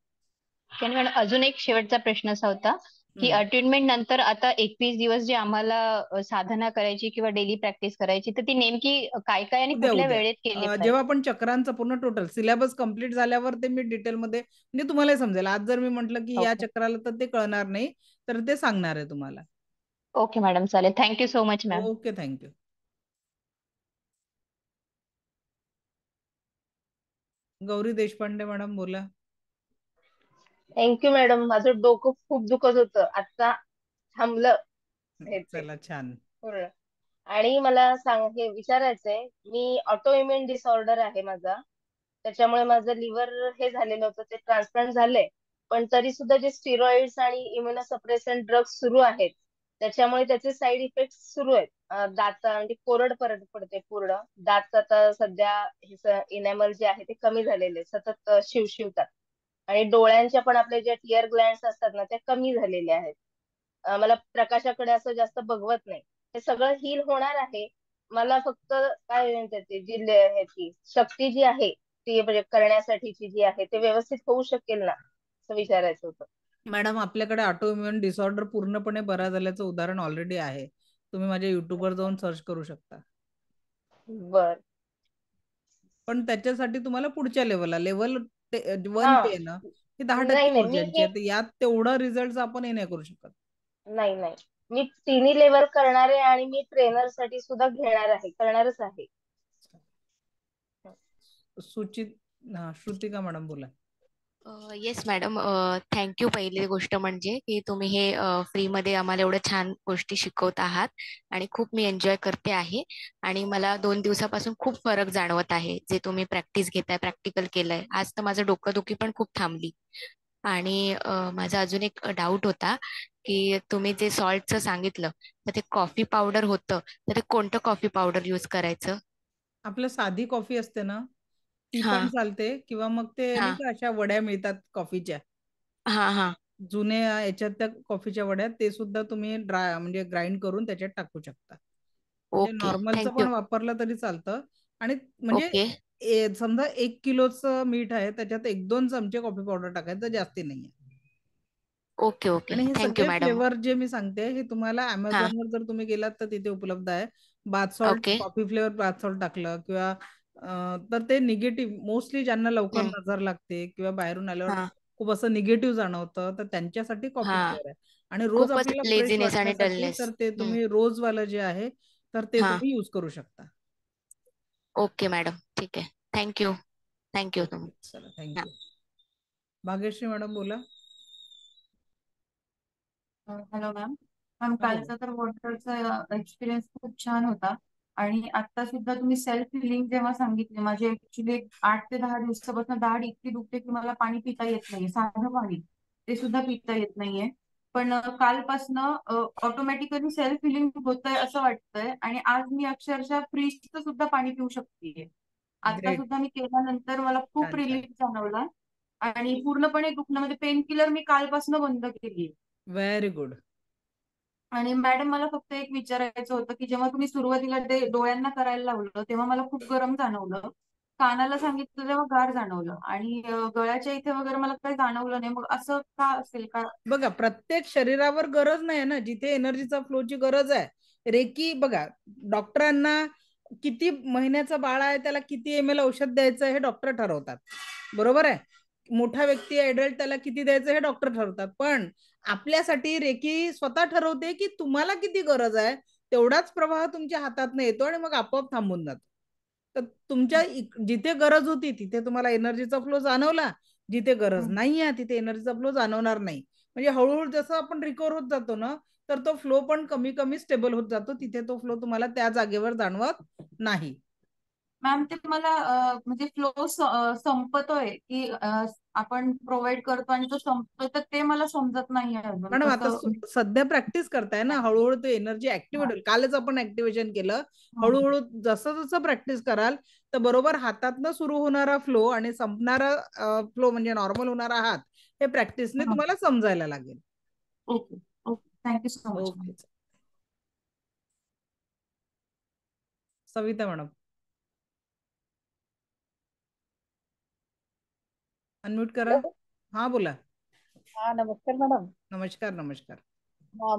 आणि मॅडम अजून एक शेवटचा प्रश्न असा होता की अटेंडमेंट नंतर आता 21 दिवस जे आम्हाला साधना करायची किंवा डेली प्रॅक्टिस करायची, तर ती नेमकी काय काय आणि उद्या कुठल्या उद्या वेळेत केली पाहिजे? जेव्हा आपण चक्रांचं पूर्ण टोटल सिलेबस कंप्लीट झाल्यावर ते मी डिटेलमध्ये म्हणजे तुम्हालाही समजेल. आज जर मी म्हटलं की या ओके. चक्राला, तर ते कळणार नाही, तर ते सांगणार आहे तुम्हाला. ओके मॅडम, चालेल. Thank you so much ma'am. Okay, thank you. Gauri Deshpande madam बोला. Thank you madam. माझं डोकं खूप दुखत होतं, आता थांबलं हे ते चला, छान. पूर्ण. आणि मला हे विचारायचंय, मी ऑटो इम्युन डिसऑर्डर आहे माझा, त्याच्यामुळे माझं लिव्हर हे झालेलं होतं, ते ट्रान्सप्लांट झालंय. पण तरी सुद्धा जे स्टिरॉइड्स आणि इम्युनोसप्रेसंट ड्रग्स सुरू आहेत, त्याच्यामुळे त्याचे साईड इफेक्ट सुरू आहेत. दात म्हणजे कोरड परत पडते पूर्ण. दात आता सध्या इनॅमल जे आहे ते कमी झालेले, सतत शिवशिवतात. आणि डोळ्यांच्या पण आपल्या ज्या टिअर ग्लँड्स असतात ना, त्या कमी झालेल्या आहेत. मला प्रकाशाकडे असं जास्त बघवत नाही. हे सगळं हील होणार आहे. मला फक्त काय म्हणतात ते ह्याची शक्ती जी आहे ती म्हणजे करण्यासाठीची जी आहे ते व्यवस्थित होऊ शकेल ना, असं विचारायचं होतं. मॅडम, आपल्याकडे ऑटो इम्युन डिसऑर्डर पूर्णपणे बरा झाल्याचं उदाहरण ऑलरेडी आहे. तुम्ही माझ्या युट्यूबवर जाऊन सर्च करू शकता. बर. पण त्याच्यासाठी तुम्हाला पुढच्या लेवलला लेवल 1 हा. ते ना ही 10% नाही नाही, मी ऊर्जांची हे आहे. तर यात तेवढं रिझल्ट आपण हे नाही करू शकत. नाही नाही, मी तिन्ही लेवल करणार आहे आणि मी ट्रेनर साठी सुद्धा घेणार आहे, करणारच आहे. श्रुतिका मॅडम बोला. Yes madam, thank you. पहिली गोष्ट म्हणजे की तुम्ही हे फ्रीमध्ये आम्हाला एवढं छान गोष्टी शिकवत आहात आणि खूप मी एन्जॉय करते आहे. आणि मला 2 दिवसापासून खूप फरक जाणवत आहे. जे तुम्ही प्रॅक्टिस घेताय, प्रॅक्टिकल केलंय, आज तर माझं डोकंदुखी पण खूप थांबली. आणि माझा अजून एक डाऊट होता की तुम्ही जे सॉल्टचं सांगितलं, तर ते कॉफी पावडर होतं, तर ते कोणतं कॉफी पावडर यूज करायचं? आपलं साधी कॉफी असते ना, ती हा पण चालते, किंवा मग ते नाही हा का अशा वड्या मिळतात कॉफीच्या, हा हा जुन्या याच्यात त्या कॉफीच्या वड्या, ते सुद्धा तुम्ही म्हणजे ग्राइंड करून त्याच्यात टाकू शकता. म्हणजे ओके, नॉर्मलचं पण थँक्यू. वापरलं तरी चालतं. आणि म्हणजे ओके समजा 1 किलोचं मीठ आहे, त्याच्यात 1-2 चमचे कॉफी पावडर टाकायचं, जास्ती नाहीये. ओके ओके, आणि हे थँक्यू सगळे मॅडम. फ्लेवर जे मी सांगते हे तुम्हाला हा अमेझॉनवर जर तुम्ही गेलात तर तिथे उपलब्ध आहे. Bath salt, okay. Coffee flavour bath salt टाकलं किंवा तर ते निगेटिव्ह, मोस्टली ज्यांना लवकर हम्म, नजर लागते किंवा बाहेरून आल्यावर हा खूप असं निगेटिव्ह जाणवतं, तर त्यांच्यासाठी कॉफी हा फ्लेवर आहे. आणि रोज खूपच आपल्याला फ्रेश लेझीनेस आणि वाटण्यासाठी डलनेस. तर ते तुम्ही रोजवालं जे आहे तर ते हा तुम्ही यूज करू शकता. ओके मॅडम, ठीक आहे. थँक्यू. थँक्यू तुम्ही. चला, हा थँक्यू. भाग्यश्री मॅडम बोला. Hello ma'am. मॅम, हा, बोला. कालचा तर वॉटरचा एक्सपिरियन्स खूप छान होता. आणि आता सुद्धा तुम्ही सेल्फ हिलिंग जेव्हा सांगितले, माझे ऍक्च्युली 8 ते 10 दिवसापासून दाढ इतकी दुखते की मला पाणी पिता येत नाहीये, साधं पाणी ते सुद्धा पिता येत नाहीये. पण कालपासनं ऑटोमॅटिकली सेल्फ हिलिंग होतंय असं वाटतंय. आणि आज मी अक्षरशः फ्रीजचं सुद्धा पाणी पिऊ शकते. आता ग्रेट. सुद्धा मी केल्यानंतर मला खूप छान, छान. रिलीफ जाणवला. आणि पूर्णपणे दुखणं म्हणजे पेन किलर मी कालपासून बंद केली. Very good. आणि मॅडम, मला फक्त एक विचारायचं होतं की जेव्हा तुम्ही सुरुवातीला ते डोळ्यांना करायला लावलं तेव्हा मला खूप गरम जाणवलं, कानाला सांगितलं तेव्हा गार जाणवलं, आणि गळ्याच्या इथे वगैरे मला काही जाणवलं नाही. मग असं का असेल का? बघा, प्रत्येक शरीरावर गरज नाही ना, जिथे एनर्जीचा फ्लोची गरज आहे. रेकी बघा, डॉक्टरांना किती महिन्याचं बाळ आहे त्याला किती ml औषध द्यायचं हे डॉक्टर ठरवतात, बरोबर आहे. मोठा व्यक्ती ऍडल्ट त्याला किती द्यायचं हे डॉक्टर ठरवतात. पण आपल्यासाठी रेकी स्वतः ठरवते की तुम्हाला किती गरज आहे, तेवढाच प्रवाह तुमच्या हातातनं येतो आणि मग आपोआप थांबून जातो. तर तुमच्या जिथे गरज होती तिथे तुम्हाला एनर्जीचा फ्लो जाणवला, जिथे गरज नाही आहे तिथे एनर्जीचा फ्लो जाणवणार नाही. म्हणजे हळूहळू जसं आपण रिकवर होत जातो ना, तर तो फ्लो पण कमी कमी स्टेबल होत जातो. तिथे तो फ्लो तुम्हाला त्या जागेवर जाणवत नाही. मॅम ते मला म्हणजे फ्लो संपतोय की आपण प्रोव्हाइड करतो आणि तो संपतोय, तर ते मला समजत नाही अजून मॅडम आता कसं. सध्या प्रॅक्टिस करताय ना, हळूहळू ते एनर्जी ऍक्टिव्हेट होईल. कालच आपण ऍक्टिव्हेशन केलं. हळूहळू जसं जसं प्रॅक्टिस कराल तर बरोबर हातातनं सुरू होणारा फ्लो आणि संपणारा फ्लो म्हणजे नॉर्मल होणारा हात, हे प्रॅक्टिसने तुम्हाला समजायला लागेल. Okay okay, thank you so much. Okay. Savita madam unmute करा. हा बोला. हा नमस्कार मॅडम. नमस्कार नमस्कार.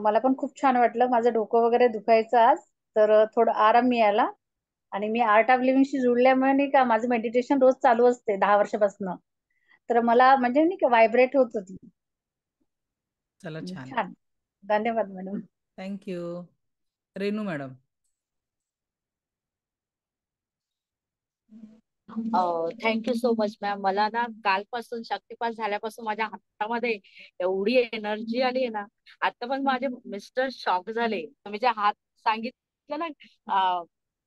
मला पण खूप छान वाटलं. माझं डोकं वगैरे दुखायचं आज, तर थोडं आराम मिळाला. आणि मी आर्ट ऑफ लिव्हिंगशी जुळल्यामुळे नाही का, माझं मेडिटेशन रोज चालू असते 10 वर्षापासून. तर मला म्हणजे नाही का व्हायब्रेट होत होती. चला छान. छान, धन्यवाद madam. Thank you. Renu madam. Thank you so much ma'am. मला ना कालपासून शक्तिपात झाल्यापासून माझ्या हातामध्ये एवढी एनर्जी आली आहे ना. आता पण माझे मिस्टर शॉक झाले. तुम्ही जे हात सांगितलं ना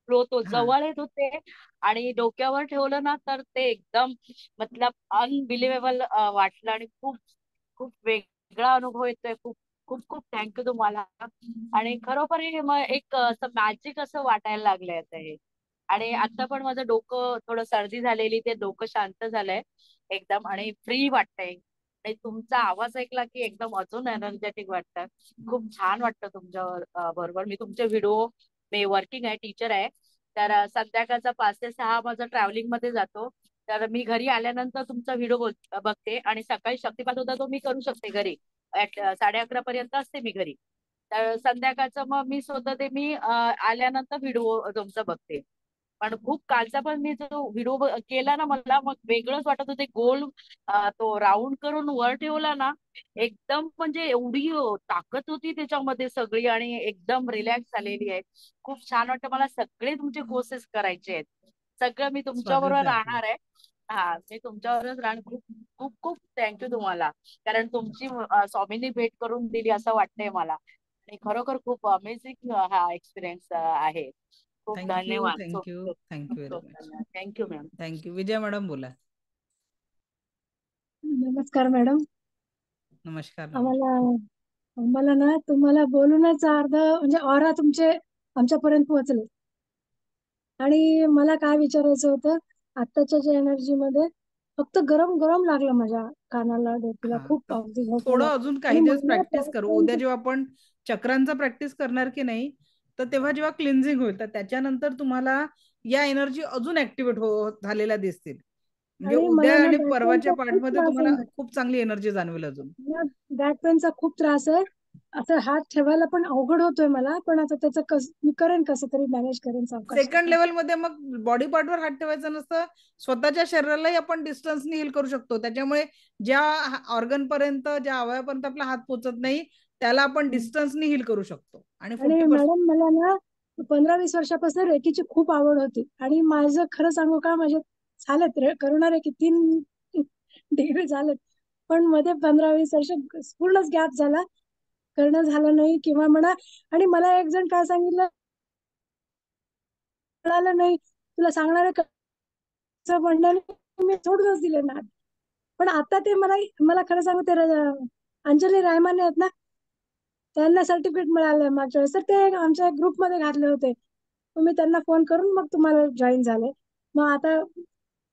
फ्लो, तो जवळ येत होते आणि डोक्यावर ठेवलं ना तर ते एकदम मतलब अनबिलिव्हेबल वाटलं आणि खूप खूप वेगळा अनुभव येतोय. खूप खूप खूप थँक्यू तुम्हाला. आणि खरोखर हे एक असं मॅजिक असं वाटायला लागलंय आता हे. आणि आता पण माझं डोकं थोडं सर्दी झालेली, ते डोकं शांत झालंय एकदम आणि फ्री वाटतंय. आणि तुमचा आवाज ऐकला की एकदम अजून एनर्जेटिक वाटतं. खूप छान वाटतं तुमच्या बरोबर. मी तुमचे व्हिडिओ, मी वर्किंग आहे, टीचर आहे, तर संध्याकाळचा 5 ते 6 माझं ट्रॅव्हलिंग मध्ये जातो. तर मी घरी आल्यानंतर तुमचा व्हिडिओ बघते आणि सकाळी शक्तिपात होता तो मी करू शकते घरी. 11:30 पर्यंत असते मी घरी. तर संध्याकाळचं मग मी स्वतः ते मी आल्यानंतर व्हिडिओ तुमचा बघते. पण खूप कालचा पण मी जो व्हिडिओ केला ना, मला मग वेगळंच वाटत होते. गोल तो राऊंड करून वर ठेवला ना, एकदम म्हणजे एवढी ताकद होती त्याच्यामध्ये सगळी आणि एकदम रिलॅक्स झालेली आहे. खूप छान वाटतं. मला सगळे तुमचे कोर्सेस करायचे आहेत. सगळं मी तुमच्याबरोबर राहणार आहे. हा, मी तुमच्यावरच राहणार. खूप खूप खूप थँक्यू तुम्हाला. कारण तुमची स्वामींनी भेट करून दिली असं वाटतंय मला. आणि खरोखर खूप अमेझिंग हा एक्सपिरियन्स आहे. खूप थँक्यू धन्यवाद. Thank you thank you very much. Thank you ma'am. Thank you. Vijaya madam बोला. नमस्कार मॅडम. नमस्कार. आम्हाला ना तुम्हाला बोलूनच अर्ध म्हणजे ऑरा तुमचे आमच्यापर्यंत पोहोचले. आणि मला काय विचारायचं होतं, आत्ताच्या ज्या एनर्जी मध्ये फक्त गरम गरम लागलं माझ्या कानाला, डोक्याला खूप अगदी थोडं अजून काही दिवस प्रॅक्टिस करू. उद्या जेव्हा आपण चक्रांचा प्रॅक्टिस करणार की नाही, तर तेव्हा जेव्हा क्लिन्झिंग होईल तर त्याच्यानंतर तुम्हाला या एनर्जी अजून ऍक्टिव्हेट झालेल्या दिसतील. म्हणजे उद्या आणि परवाच्या पार्टमध्ये तुम्हाला खूप चांगली एनर्जी जाणवेल. अजून बॅक पेनचा खूप त्रास आहे. आता हात ठेवायला पण अवघड होतोय मला, पण आता त्याचं मी करेन कसं तरी मॅनेज करेन. सेकंड लेवल मध्ये मग बॉडी पार्टवर हात ठेवायचं नसतं, स्वतःच्या शरीरालाही आपण डिस्टन्सनी हील करू शकतो. त्याच्यामुळे ज्या ऑर्गन पर्यंत, ज्या अवयवापर्यंत आपला हात पोहोचत नाही त्याला आपण डिस्टन्सनी हील करू शकतो. आणि मॅडम मला ना 15-20 वर्षापासून रेकीची खूप आवड होती. आणि माझं खरं सांगू का, माझे झालेत करुणा रेकी 3 डिग्री झालेत, पण मध्ये 15-20 वर्ष पूर्णच गॅप झाला, करणं झालं नाही किंवा म्हणा. आणि मला एक जण काय सांगितलं, कळालं नाही तुला सांगणार म्हणलं, मी सोडूनच दिले ना. पण आता ते मला खरं सांगू, ते अंजली रायमाने आहेत ना, त्यांना सर्टिफिकेट मिळालं मागच्या वेळेस, तर ते आमच्या ग्रुपमध्ये घातले होते. मी त्यांना फोन करून मग तुम्हाला जॉईन झाले. मग आता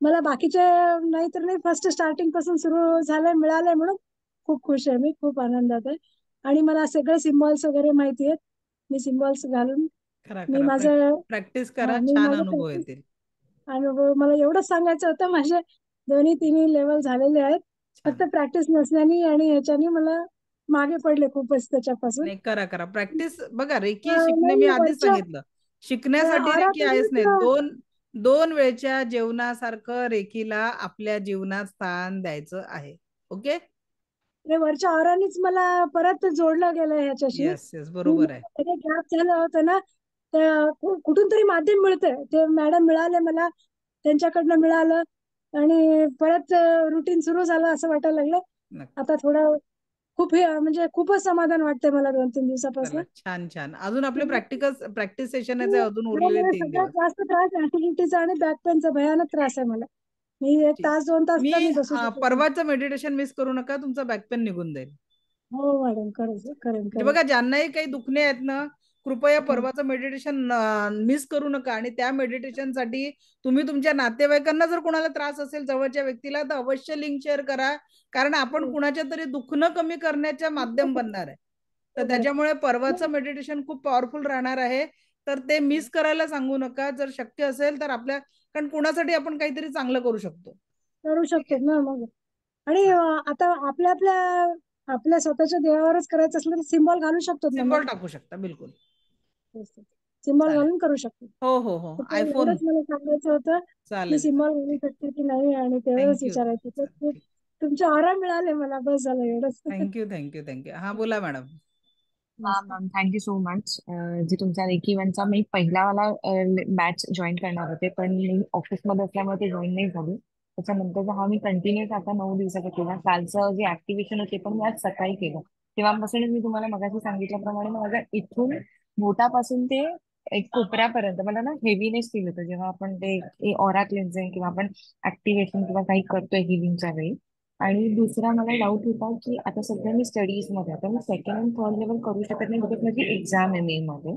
मला बाकीचे नाही तर नाही, फर्स्ट स्टार्टिंग पासून सुरू झालंय, मिळालंय म्हणून खूप खुश आहे मी, खूप आनंदात आहे. आणि मला सगळे सिम्बॉल्स वगैरे माहिती आहेत. मी सिम्बॉल्स घालून मी माझं प्रॅक्टिस करा, छान अनुभव येतील. अनुभव मला एवढंच सांगायचं होतं, माझे 2-3 लेवल झालेले आहेत. फक्त प्रॅक्टिस नसल्याने आणि ह्याच्याने मला मागे पडले खूपच त्याच्यापासून. नाही, करा प्रॅक्टिस. बघा रेकी शिकणे, मी आधीच सांगितलं, शिकण्यासाठी रेकी आहेच नाही. दोन वेळच्या जेवणासारखं रेकीला आपल्या जीवनात स्थान द्यायचं आहे. ओके. हे वरच्या ऑरानेच मला परत जोडलं गेलं ह्याच्याशी. येस येस, बरोबर आहे. गॅप झालं होतं ना, कुठून तरी माध्यम मिळतंय. ते मॅडम मिळाले मला, त्यांच्याकडनं मिळालं आणि परत रुटीन सुरू झालं असं वाटायला लागलं. आता थोडं खूप म्हणजे खूपच समाधान वाटतंय मला 2-3 दिवसापासून. छान छान. अजून आपले प्रॅक्टिस सेशन आहे अजून उरलेले 3 सगळ्यात दिवस. जास्त त्रास ऍसिडिटीचा आणि बॅक पेनचा भयानक त्रास आहे मला. मी 1 तास 2 तास मी कमी बसू शकते. परवाचं मेडिटेशन मिस करू नका, तुमचा बॅक पेन निघून जाईल. हो मॅडम, करेन. बघा, ज्यांनाही काही दुखणे आहेत ना, कृपया परवाचं मेडिटेशन मिस करू नका. आणि त्या मेडिटेशन साठी तुम्ही तुमच्या नातेवाईकांना, जर कोणाला त्रास असेल जवळच्या व्यक्तीला, तर अवश्य लिंक शेअर करा. कारण आपण कुणाच्या तरी दुखणं कमी करण्याच्या माध्यम बनणार आहे. तर त्याच्यामुळे परवाचं मेडिटेशन खूप पॉवरफुल राहणार आहे. तर ते मिस करायला सांगू नका. जर शक्य असेल तर कारण कुणासाठी आपण काहीतरी चांगलं करू शकतो ना मग. आणि आता आपल्या स्वतःच्या देवावरच करायचं असलं तर सिम्बॉल घालू शकतो ना. सिम्बॉल टाकू शकता, बिलकुल सिम्बॉल घालून करू शकतो. हो. आयफोन एवढंच मला सांगायचं होतं की चालेल. सिम्बॉल घालू शकते की नाही, आणि तेवढंच विचारायचं. तर तुमचे आराम मिळाले मला, बस झालं एवढंच. थँक्यू. हा बोला मॅडम. हा मॅम, थँक्यू सो मच. जे तुमचा रेकी इव्हेंटचा मी पहिला वाला बॅच जॉईन करणार होते, पण मी ऑफिसमध्ये असल्यामुळे ते जॉईन नाही झाली. त्याच्यानंतर हा मी कंटिन्युअस आता 9 दिवसाचा केला. कालचं जे ऍक्टिव्हेशन होते पण मी आज सकाळी केलं. तेव्हापासून मी तुम्हाला मगाशी सांगितल्याप्रमाणे माझ्या इथून बोटापासून ते एक कोपऱ्यापर्यंत मला ना हेवीनेस फील होतं, जेव्हा आपण ते ऑरा क्लेन्झिंग किंवा आपण ऍक्टिव्हेशन किंवा काही करतोय हिलिंगच्या वेळी. आणि दुसरा मला डाऊट होता की आता सध्या मी स्टडीज मध्ये, आता मी 2nd आणि 3rd लेवल करू शकत नाही, बिकॉज माझी एक्झाम आहे मे मध्ये.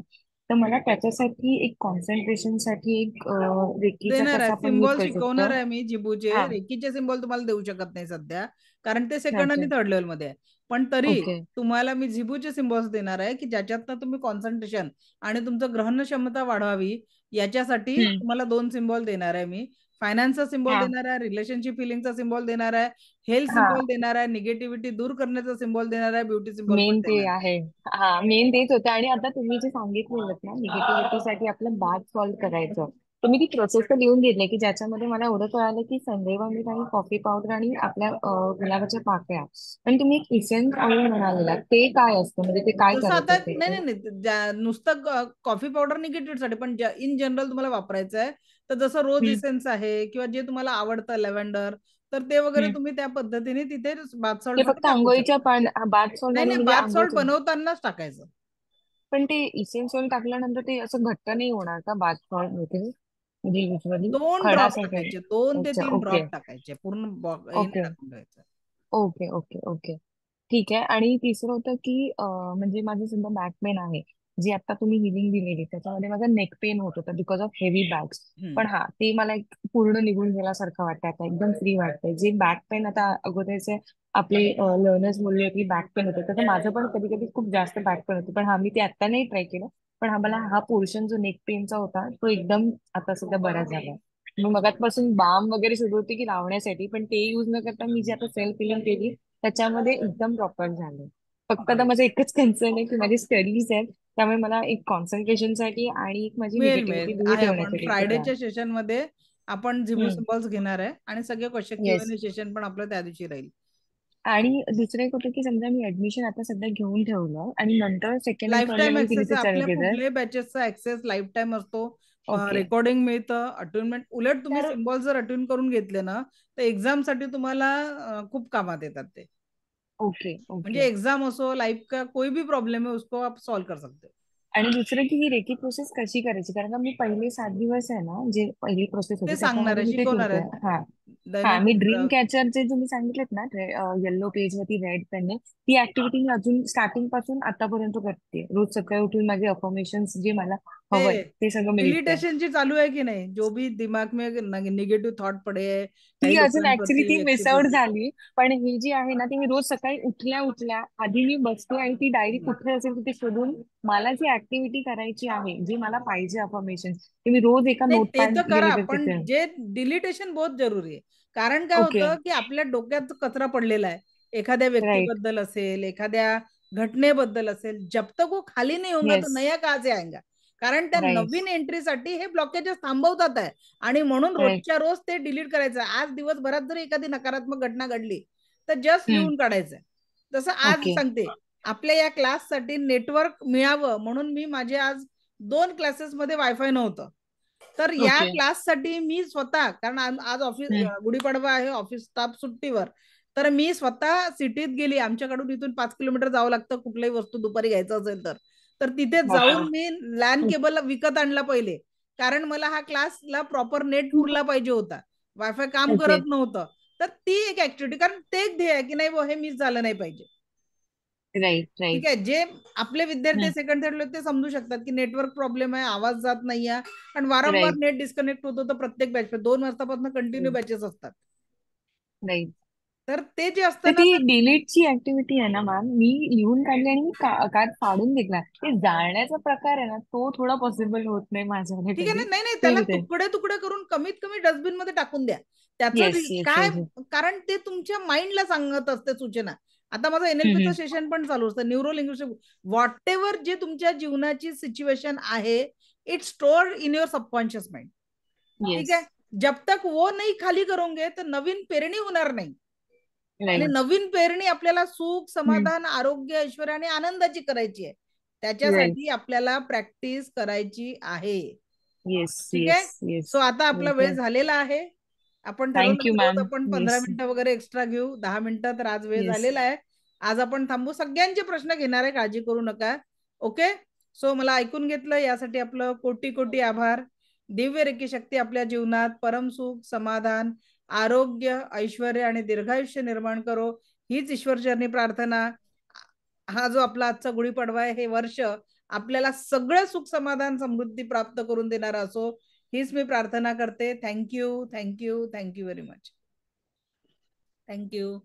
तर मला त्याच्यासाठी एक कॉन्सन्ट्रेशन साठी एक रेकीचा देणार कसा आहे, आपण यूज सिम्बॉल करू शिकवणार शकतो. आहे मी जिबूचे. हा, रेकीचे सिम्बॉल तुम्हाला देऊ शकत नाही सध्या, कारण ते 2nd आणि ओके 3rd लेवल मध्ये आहे. पण तरी ओके तुम्हाला मी झिबूचे सिम्बॉल्स देणार आहे की ज्याच्यातनं तुम्ही कॉन्सन्ट्रेशन आणि तुमचं ग्रहण क्षमता वाढवावी, याच्यासाठी तुम्हाला 2 सिम्बॉल देणार आहे मी. फायनान्सचा सिम्बॉल हा देणार आहे, रिलेशनशिप फिलिंगचा सिम्बॉल देणार आहे, हेल्थ हा सिम्बॉल देणार आहे, निगेटिव्हिटी दूर करण्याचा सिम्बॉल देणार आहे, ब्युटी सिम्बॉल पण मेन ते देणार आहे. आहे. हा, मेन तेच होतं. आणि आता तुम्ही जे सांगितलेलं ना निगेटिव्हिटीसाठी आपलं बॅग सॉल्व्ह करायचं, तर मी ती प्रोसेस तर लिहून घेतली की ज्याच्यामध्ये मला एवढं कळालं की संदैव मीठ आणि कॉफी पावडर आणि आपल्या गुलाबाच्या पाकळ्या. आणि तुम्ही एक इसेन्स ऑइल म्हणालेला, ते काय असतं, म्हणजे ते काय जसं आता करायचं ते? नाही, नुसतं कॉफी पावडर निगेटिव्ह साठी, पण इन जनरल तुम्हाला वापरायचं आहे. तर जसं रोज इसेन्स आहे किंवा जे तुम्हाला आवडतं लॅव्हेंडर, तर ते वगैरे तुम्ही त्या पद्धतीने तिथे बाथ सॉल्ट ते मध्ये फक्त टाकू आंघोळीच्या शकता. बाथ सॉल्ट आणि नाही, म्हणजे बाथ सॉल्ट आंघोळ. बनवतानाच टाकायचं. पण ते इसेन्स ऑइल टाकल्यानंतर ते असं घट्ट नाही होणार का बाथ सॉल्ट मध्ये? म्हणजे युजली 2 खडा ड्रॉप असेल. टाकायचे, 2 ते अच्छा, 3 ओके ड्रॉप टाकायचे, पूर्ण हे नाही ओके टाकून घ्यायचं. ओके ओके ओके ठीक आहे. आणि तिसरं होतं की म्हणजे माझी सुद्धा बॅक पेन आहे, जी आता तुम्ही हिलिंग दिलेली त्याच्यामध्ये माझा नेक पेन होत होता बिकॉज ऑफ हेवी बॅग्स. पण हा, ते मला एक पूर्ण निघून गेल्यासारखं वाटतं आता, एकदम फ्री वाटतंय. जे बॅक पेन आता अगोदरचे आपले लर्नर्स बोलले की बॅक पेन होतं, तर माझं पण कधी कधी खूप जास्त बॅक पेन होतं, पण हा मी ते आता नाही ट्राय केलं. पण हा मला हा पोर्शन जो नेक पेनचा होता तो एकदम आता सध्या बरा झाला. मग मगाचपासून बाम वगैरे सुरू होती की लावण्यासाठी, पण ते युज न करता मी जी आता सेल्फ फिलिंग केली त्याच्यामध्ये एकदम प्रॉपर झालं. फक्त आता माझं एकच कन्सर्न आहे की माझी स्टडीज आहेत, त्यामुळे मला एक कॉन्सन्ट्रेशनसाठी आणि एक माझी निगेटिव्हिटी दूर आहे. आपण ठेवण्यासाठी फ्रायडेच्या सेशन मध्ये आपण झिबू सिम्बॉल्स घेणार आहे आणि सगळे क्वेश्चन येस. Q&A सेशन पण आपलं त्या दिवशी राहील. आणि दुसरं एक होतं की समजा मी ऍडमिशन आता सध्या घेऊन ठेवलं आणि नंतर 2nd आणि 3rd life time level access केली आहे, तर चालेल आपल्या की सर? कुठल्याही बॅचेसचा ऍक्सेस लाईफ टाइम असतो. ओके रेकॉर्डिंग मिळतं, अटेन्डमेंट. उलट तुम्ही सिम्बॉल जर अटेंड करून घेतले ना, तर एक्झाम साठी तुम्हाला खूप कामात येतात ते. ओके म्हणजे ओके एग्जाम असो, लाइफ का कोई भी प्रॉब्लेम है उसको आप सॉल्व कर सकते हो. आणि दुसरं की ही रेकी प्रोसेस कशी करायची, कारण का मी पहिले 7 दिवस आहे ना, जे पहिली प्रोसेस होती ते सांगणार त्याच्यामध्ये आहे, मी ते शिकवणार करते. आहे. हा हा, दैनिक मी ड्रीम कॅचरचे तुम्ही सांगितलेत ना, येल्लो पेज वरती रेड पेनने, ती ऍक्टिव्हिटी मी अजून स्टार्टिंग पासून आतापर्यंत करते. रोज सकाळी उठून माझे अफर्मेशन्स जे मला हवंय ते सगळं मी लिहिते. डिलीटेशन ची चालू आहे की नाही, जो भी दिमाग में निगेटिव्ह थॉट पडे, ती काही अजून ऍक्च्युली लोकांप्रती ती मिस आउट झाली. पण ही जी आहे ना, ती मी रोज सकाळी उठल्या उठल्या आधी मी बसते आणि ती डायरी कुठे असेल तिथे शोधून मला जी ऍक्टिव्हिटी करायची आहे, जी मला पाहिजे अफर्मेशन, ते मी रोज एका नाही, ते नोटपॅड तर करा, लिहिते पण तिथे. जे डिलीटेशन बहुत जरुरी आहे. कारण काय ओके होतं की आपल्या डोक्यात कचरा पडलेला आहे, एखाद्या राईट व्यक्तीबद्दल असेल, एखाद्या घटनेबद्दल असेल, जब तक वो खाली नहीं होगा तो येस नया कहाँ से आएगा. कारण त्या राईट नवीन एंट्रीसाठी हे ब्लॉकेजेस थांबवतात आहे. आणि म्हणून राईट रोजच्या रोज ते डिलीट करायचं. आज दिवसभरात जर एखादी नकारात्मक घटना घडली तर जस्ट लिहून काढायचं. जसं आज ओके सांगते, आपल्या या क्लाससाठी नेटवर्क मिळावं म्हणून मी माझे आज 2 क्लासेसमध्ये वायफाय नव्हतं, तर या ओके क्लाससाठी मी स्वतः, कारण आज ऑफिस गुढीपाडवा आहे, ऑफिस स्टाफ सुट्टीवर, तर मी स्वतः सिटीत गेली. आमच्याकडून इथून 5 किलोमीटर जावं लागतं कुठल्याही वस्तू दुपारी घ्यायचं असेल तर तिथे जाऊन मी लॅन केबल विकत आणला पहिले, कारण मला हा क्लासला प्रॉपर नेट पुरला पाहिजे होता, वायफाय काम ओके करत नव्हतं. तर ती एक ऍक्टिव्हिटी, कारण ते एक ध्येय आहे की नाही हे मिस झालं नाही पाहिजे. राईट ठीक राईट आहे, जे आपले विद्यार्थी सेकंड थर्ड ते समजू शकतात की नेटवर्क प्रॉब्लेम आहे, आवाज जात नाहीये आणि वारंवार राईट नेट डिस्कनेक्ट होतो, तर प्रत्येक बॅच 2 वाजतापासून कंटिन्यू बॅचेस असतात. राईट तर ते जे तर असतं ती ना, डिलीटची ऍक्टिव्हिटी आहे ना मॅम, मी लिहून काढली आणि मी कार्ड फाडून घेतला. ते जाळण्याचा प्रकार आहे ना, तो थोडा पॉसिबल होत नाही माझ्याने ठीक आहे ना, कधी. नाही त्याला ते तुकडे तुकडे करून कमीत कमी डस्टबिन मध्ये टाकून द्या. त्याचं येस येस काय, येस कारण ते तुमच्या माइंडला सांगत असते सूचना. आता माझं NLP चं सेशन पण चालू असतं, न्यूरो लिंग्विस्टिक, व्हॉट एव्हर जे तुमच्या जीवनाची सिच्युएशन आहे, it's stored in your subconscious mind. ठीक येस आहे, जब तक वो नाही खाली करोगे तर नवीन पेरणी होणार नाही. आणि राईट नवीन पेरणी आपल्याला सुख, समाधान, आरोग्य, ऐश्वर्य आणि आनंदाची करायची आहे. राईट त्याच्यासाठी आपल्याला प्रॅक्टिस करायची आहे. येस ठीक आहे, येस येस सो आता आपला वेळ झालेला आहे. आपण ठरवलं थँक्यू की रोज मॅम. आपण 15 येस मिनिटं वगैरे एक्स्ट्रा घेऊ, 10 मिनिटं, तर आज वेळ येस झालेला आहे. आज आपण थांबू, सगळ्यांचे प्रश्न घेणार आहे, काळजी करू नका. ओके, सो मला ऐकून घेतलं यासाठी आपलं कोटी कोटी आभार. दिव्य रेकी शक्ती आपल्या जीवनात परम सुख, समाधान, आरोग्य, ऐश्वर्य आणि दीर्घायुष्य निर्माण करो, हीच ईश्वरचरणी प्रार्थना. हा जो आपला आजचा गुढीपाडवा आहे, हे वर्ष आपल्याला सगळं सुख, समाधान, समृद्धी प्राप्त करून देणारा असो, हीच मी प्रार्थना करते. Thank you, thank you, thank you very much. Thank you.